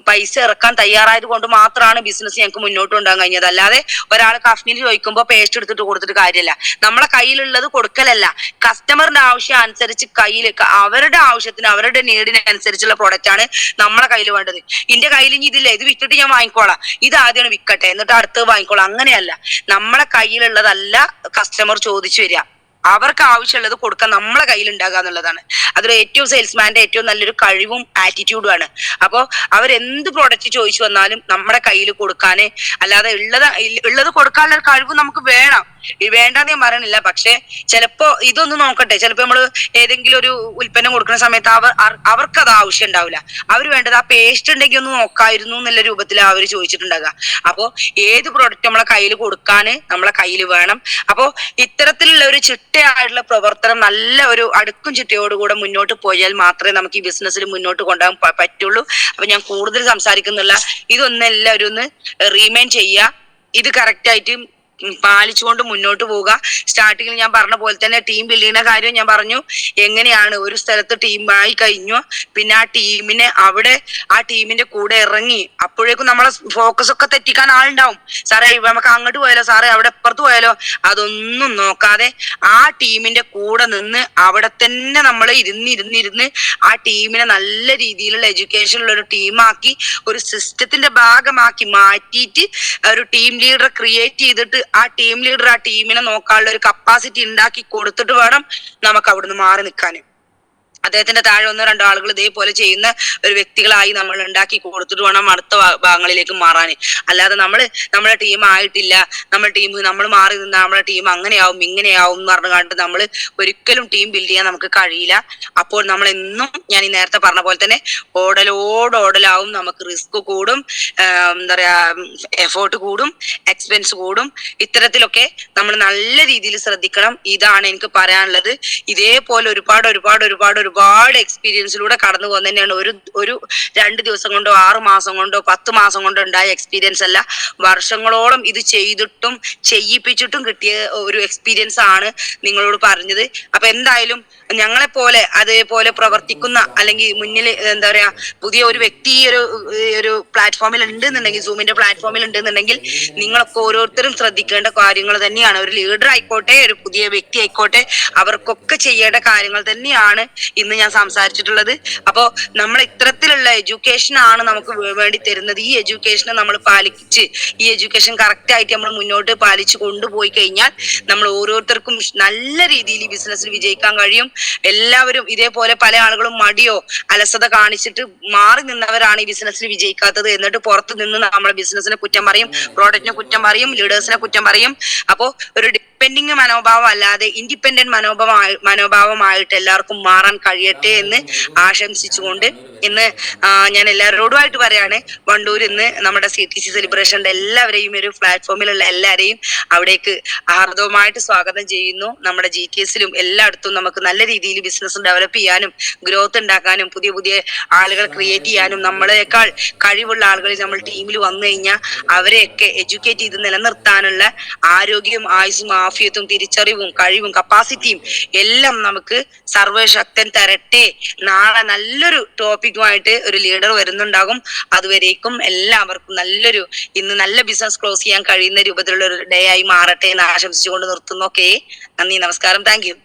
പൈസ ഇറക്കാൻ തയ്യാറായത് കൊണ്ട് മാത്രമാണ് ബിസിനസ് ഞങ്ങൾക്ക് മുന്നോട്ട് കൊണ്ടുപോകാൻ കഴിഞ്ഞത്. അല്ലാതെ ഒരാൾ കഫ്നീൽ ചോദിക്കുമ്പോൾ പേസ്റ്റ് എടുത്തിട്ട് കൊടുത്തിട്ട് കാര്യമില്ല. നമ്മളെ കയ്യിലുള്ളത് കൊടുക്കലല്ല, കസ്റ്റമറിന്റെ ആവശ്യം അനുസരിച്ച് കയ്യിൽ അവരുടെ ആവശ്യത്തിന് അവരുടെ നീഡിനനുസരിച്ചുള്ള പ്രൊഡക്റ്റ് ആണ് നമ്മളെ കയ്യിൽ വേണ്ടത്. എന്റെ കയ്യിൽ ഇനി ഇതില്ല, ഇത് വിറ്റിട്ട് ഞാൻ വാങ്ങിക്കോളാം, ഇത് ആദ്യമാണ് വിൽക്കട്ടെ എന്നിട്ട് അടുത്ത് വാങ്ങിക്കോളാം, അങ്ങനെയല്ല. നമ്മളെ കയ്യിലുള്ളതല്ല കസ്റ്റമർ ചോദിച്ചു വരിക, അവർക്ക് ആവശ്യമുള്ളത് കൊടുക്കാൻ നമ്മളെ കയ്യിൽ ഉണ്ടാകുക എന്നുള്ളതാണ്. അതൊരു ഏറ്റവും സെയിൽസ്മാന്റെ ഏറ്റവും നല്ലൊരു കഴിവും ആറ്റിറ്റ്യൂഡും ആണ്. അപ്പോ അവരെന്ത് പ്രോഡക്റ്റ് ചോദിച്ചു വന്നാലും നമ്മുടെ കയ്യിൽ കൊടുക്കാന്, അല്ലാതെ ഉള്ളത് കൊടുക്കാനുള്ള ഒരു കഴിവ് നമുക്ക് വേണം. വേണ്ടാന്ന് ഞാൻ പറയണില്ല. പക്ഷെ ചിലപ്പോ ഇതൊന്നും നോക്കട്ടെ, ചിലപ്പോ നമ്മള് ഏതെങ്കിലും ഒരു ഉൽപ്പന്നം കൊടുക്കുന്ന സമയത്ത് അവർക്ക് അത് ആവശ്യം ഉണ്ടാവില്ല. അവർ വേണ്ടത് ആ പേസ്റ്റ് ഉണ്ടെങ്കിൽ ഒന്ന് നോക്കായിരുന്നു എന്നുള്ള രൂപത്തിലാണ് അവർ ചോദിച്ചിട്ടുണ്ടാകുക. അപ്പോ ഏത് പ്രോഡക്റ്റ് നമ്മളെ കയ്യിൽ കൊടുക്കാന് നമ്മളെ കയ്യിൽ വേണം. അപ്പോ ഇത്തരത്തിലുള്ള ഒരു ചിട്ടയായിട്ടുള്ള പ്രവർത്തനം, നല്ല ഒരു അടുക്കും ചിട്ടയോടുകൂടെ മുന്നോട്ട് പോയാൽ മാത്രമേ നമുക്ക് ഈ ബിസിനസ്സിൽ മുന്നോട്ട് കൊണ്ടുപോകാൻ പറ്റുള്ളൂ. അപ്പൊ ഞാൻ കൂടുതൽ സംസാരിക്കുന്നില്ല, ഇതൊന്നും എല്ലാവരും ഒന്ന് റീമൈൻ ചെയ്യുക, ഇത് കറക്റ്റ് ആയിട്ട് പാലിച്ചുകൊണ്ട് മുന്നോട്ട് പോവുക. സ്റ്റാർട്ടിങ്ങിൽ ഞാൻ പറഞ്ഞ പോലെ തന്നെ ടീം ബിൽഡിങ്ങിന്റെ കാര്യം ഞാൻ പറഞ്ഞു. എങ്ങനെയാണ് ഒരു സ്ഥലത്ത് ടീമായി കഴിഞ്ഞു, പിന്നെ ആ ടീമിനെ അവിടെ ആ ടീമിന്റെ കൂടെ ഇറങ്ങി, അപ്പോഴേക്കും നമ്മളെ ഫോക്കസ് ഒക്കെ തെറ്റിക്കാൻ ആളുണ്ടാവും. സാറേ നമുക്ക് അങ്ങോട്ട് പോയാലോ, സാറേ അവിടെ ഇപ്പുറത്ത് പോയാലോ, അതൊന്നും നോക്കാതെ ആ ടീമിന്റെ കൂടെ നിന്ന് അവിടെ തന്നെ നമ്മൾ ഇരുന്ന് ആ ടീമിനെ നല്ല രീതിയിലുള്ള എഡ്യൂക്കേഷനുള്ള ഒരു ടീമാക്കി, ഒരു സിസ്റ്റത്തിന്റെ ഭാഗമാക്കി മാറ്റിയിട്ട് ഒരു ടീം ലീഡർ ക്രിയേറ്റ് ചെയ്തിട്ട് ആ ടീം ലീഡർ ആ ടീമിനെ നോക്കാനുള്ള ഒരു കപ്പാസിറ്റി ഉണ്ടാക്കി കൊടുത്തിട്ട് വേണം നമുക്ക് അവിടുന്ന് മാറി നിൽക്കാൻ. അദ്ദേഹത്തിന്റെ താഴെ 1-2 ആളുകൾ ഇതേപോലെ ചെയ്യുന്ന ഒരു വ്യക്തികളായി നമ്മൾ ഉണ്ടാക്കി കൊടുത്തിട്ട് വേണം അടുത്ത ഭാഗങ്ങളിലേക്ക് മാറാൻ. അല്ലാതെ നമ്മളെ ടീം ആയിട്ടില്ല, നമ്മൾ മാറി നിന്ന നമ്മളെ ടീം അങ്ങനെയാവും ഇങ്ങനെയാവും എന്ന് പറഞ്ഞു നമ്മൾ ഒരിക്കലും ടീം ബിൽഡ് ചെയ്യാൻ നമുക്ക് കഴിയില്ല. അപ്പോൾ നമ്മൾ എന്നും ഞാൻ ഈ നേരത്തെ പറഞ്ഞ പോലെ തന്നെ ഓടലാവും, നമുക്ക് റിസ്ക് കൂടും, എന്താ പറയാ എഫേർട്ട് കൂടും, എക്സ്പെൻസ് കൂടും. ഇത്തരത്തിലൊക്കെ നമ്മൾ നല്ല രീതിയിൽ ശ്രദ്ധിക്കണം. ഇതാണ് എനിക്ക് പറയാനുള്ളത്. ഇതേപോലെ ഒരുപാട് എക്സ്പീരിയൻസിലൂടെ കടന്നു പോകുന്ന തന്നെയാണ്. ഒരു 2 ദിവസം കൊണ്ടോ 6 മാസം കൊണ്ടോ 10 മാസം കൊണ്ടോ ഉണ്ടായ എക്സ്പീരിയൻസ് അല്ല, വർഷങ്ങളോളം ഇത് ചെയ്തിട്ടും ചെയ്യിപ്പിച്ചിട്ടും കിട്ടിയ ഒരു എക്സ്പീരിയൻസ് ആണ് നിങ്ങളോട് പറഞ്ഞത്. അപ്പൊ എന്തായാലും ഞങ്ങളെ പോലെ അതേപോലെ പ്രവർത്തിക്കുന്ന, അല്ലെങ്കിൽ മുന്നിൽ എന്താ പറയാ പുതിയ ഒരു വ്യക്തി ഒരു പ്ലാറ്റ്ഫോമിൽ ഉണ്ടെന്നുണ്ടെങ്കിൽ, സൂമിന്റെ പ്ലാറ്റ്ഫോമിൽ ഉണ്ടെന്നുണ്ടെങ്കിൽ, നിങ്ങളൊക്കെ ഓരോരുത്തരും ശ്രദ്ധിക്കേണ്ട കാര്യങ്ങൾ തന്നെയാണ്. ഒരു ലീഡർ ആയിക്കോട്ടെ, ഒരു പുതിയ വ്യക്തി ആയിക്കോട്ടെ, അവർക്കൊക്കെ ചെയ്യേണ്ട കാര്യങ്ങൾ തന്നെയാണ് ഇന്ന് ഞാൻ സംസാരിച്ചിട്ടുള്ളത്. അപ്പോ നമ്മൾ ഇത്തരത്തിലുള്ള എഡ്യൂക്കേഷൻ ആണ് നമുക്ക് വേണ്ടി തരുന്നത്. ഈ എഡ്യൂക്കേഷനെ നമ്മൾ പാലിച്ച്, ഈ എഡ്യൂക്കേഷൻ കറക്റ്റ് ആയിട്ട് നമ്മൾ മുന്നോട്ട് പാലിച്ചു കൊണ്ടുപോയി കഴിഞ്ഞാൽ നമ്മൾ ഓരോരുത്തർക്കും നല്ല രീതിയിൽ ഈ ബിസിനസ്സിൽ വിജയിക്കാൻ കഴിയും. എല്ലാവരും ഇതേപോലെ പല ആളുകളും മടിയോ അലസത കാണിച്ചിട്ട് മാറി നിന്നവരാണ് ഈ ബിസിനസ്സിൽ വിജയിക്കാത്തത്. എന്നിട്ട് പുറത്ത് നിന്ന് നമ്മളെ ബിസിനസ്സിനെ കുറ്റം പറയും, പ്രോഡക്റ്റിനെ കുറ്റം പറയും, ലീഡേഴ്സിനെ കുറ്റം പറയും. അപ്പോ ഒരു ഡിപ്പെൻഡിങ് മനോഭാവം അല്ലാതെ ഇൻഡിപെൻഡന്റ് മനോഭാവമായിട്ട് എല്ലാവർക്കും മാറാൻ കഴിയട്ടെ എന്ന് ആശംസിച്ചുകൊണ്ട് ഇന്ന് ഞാൻ എല്ലാവരോടുമായിട്ട് പറയാണ്, വണ്ടൂർ ഇന്ന് നമ്മുടെ CTC സെലിബ്രേഷന്റെ എല്ലാവരെയും, ഒരു പ്ലാറ്റ്ഫോമിലുള്ള എല്ലാവരെയും അവിടേക്ക് ഹാർദവമായിട്ട് സ്വാഗതം ചെയ്യുന്നു. നമ്മുടെ GTSലും എല്ലായിടത്തും നമുക്ക് നല്ല രീതിയിൽ ബിസിനസ് ഡെവലപ്പ് ചെയ്യാനും ഗ്രോത്ത് ഉണ്ടാക്കാനും പുതിയ ആളുകൾ ക്രിയേറ്റ് ചെയ്യാനും നമ്മളെക്കാൾ കഴിവുള്ള ആളുകൾ നമ്മൾ ടീമിൽ വന്നു കഴിഞ്ഞാൽ അവരെയൊക്കെ എഡ്യൂക്കേറ്റ് ചെയ്ത് നിലനിർത്താനുള്ള ആരോഗ്യവും ആയുസ്സും ആഫിയത്തും തിരിച്ചറിവും കഴിവും കപ്പാസിറ്റിയും എല്ലാം നമുക്ക് സർവശക്തൻ തരട്ടെ. നാളെ നല്ലൊരു ടോപ്പിക്കുമായിട്ട് ഒരു ലീഡർ വരുന്നുണ്ടാകും. അതുവരേക്കും എല്ലാവർക്കും ഇന്ന് നല്ല ബിസിനസ് ക്ലോസ് ചെയ്യാൻ കഴിയുന്ന രൂപത്തിലുള്ള ഒരു ഡേ ആയി മാറട്ടെ എന്ന് ആശംസിച്ചുകൊണ്ട് നിർത്തുന്നു. ഓക്കെ, നന്ദി, നമസ്കാരം, താങ്ക് യു.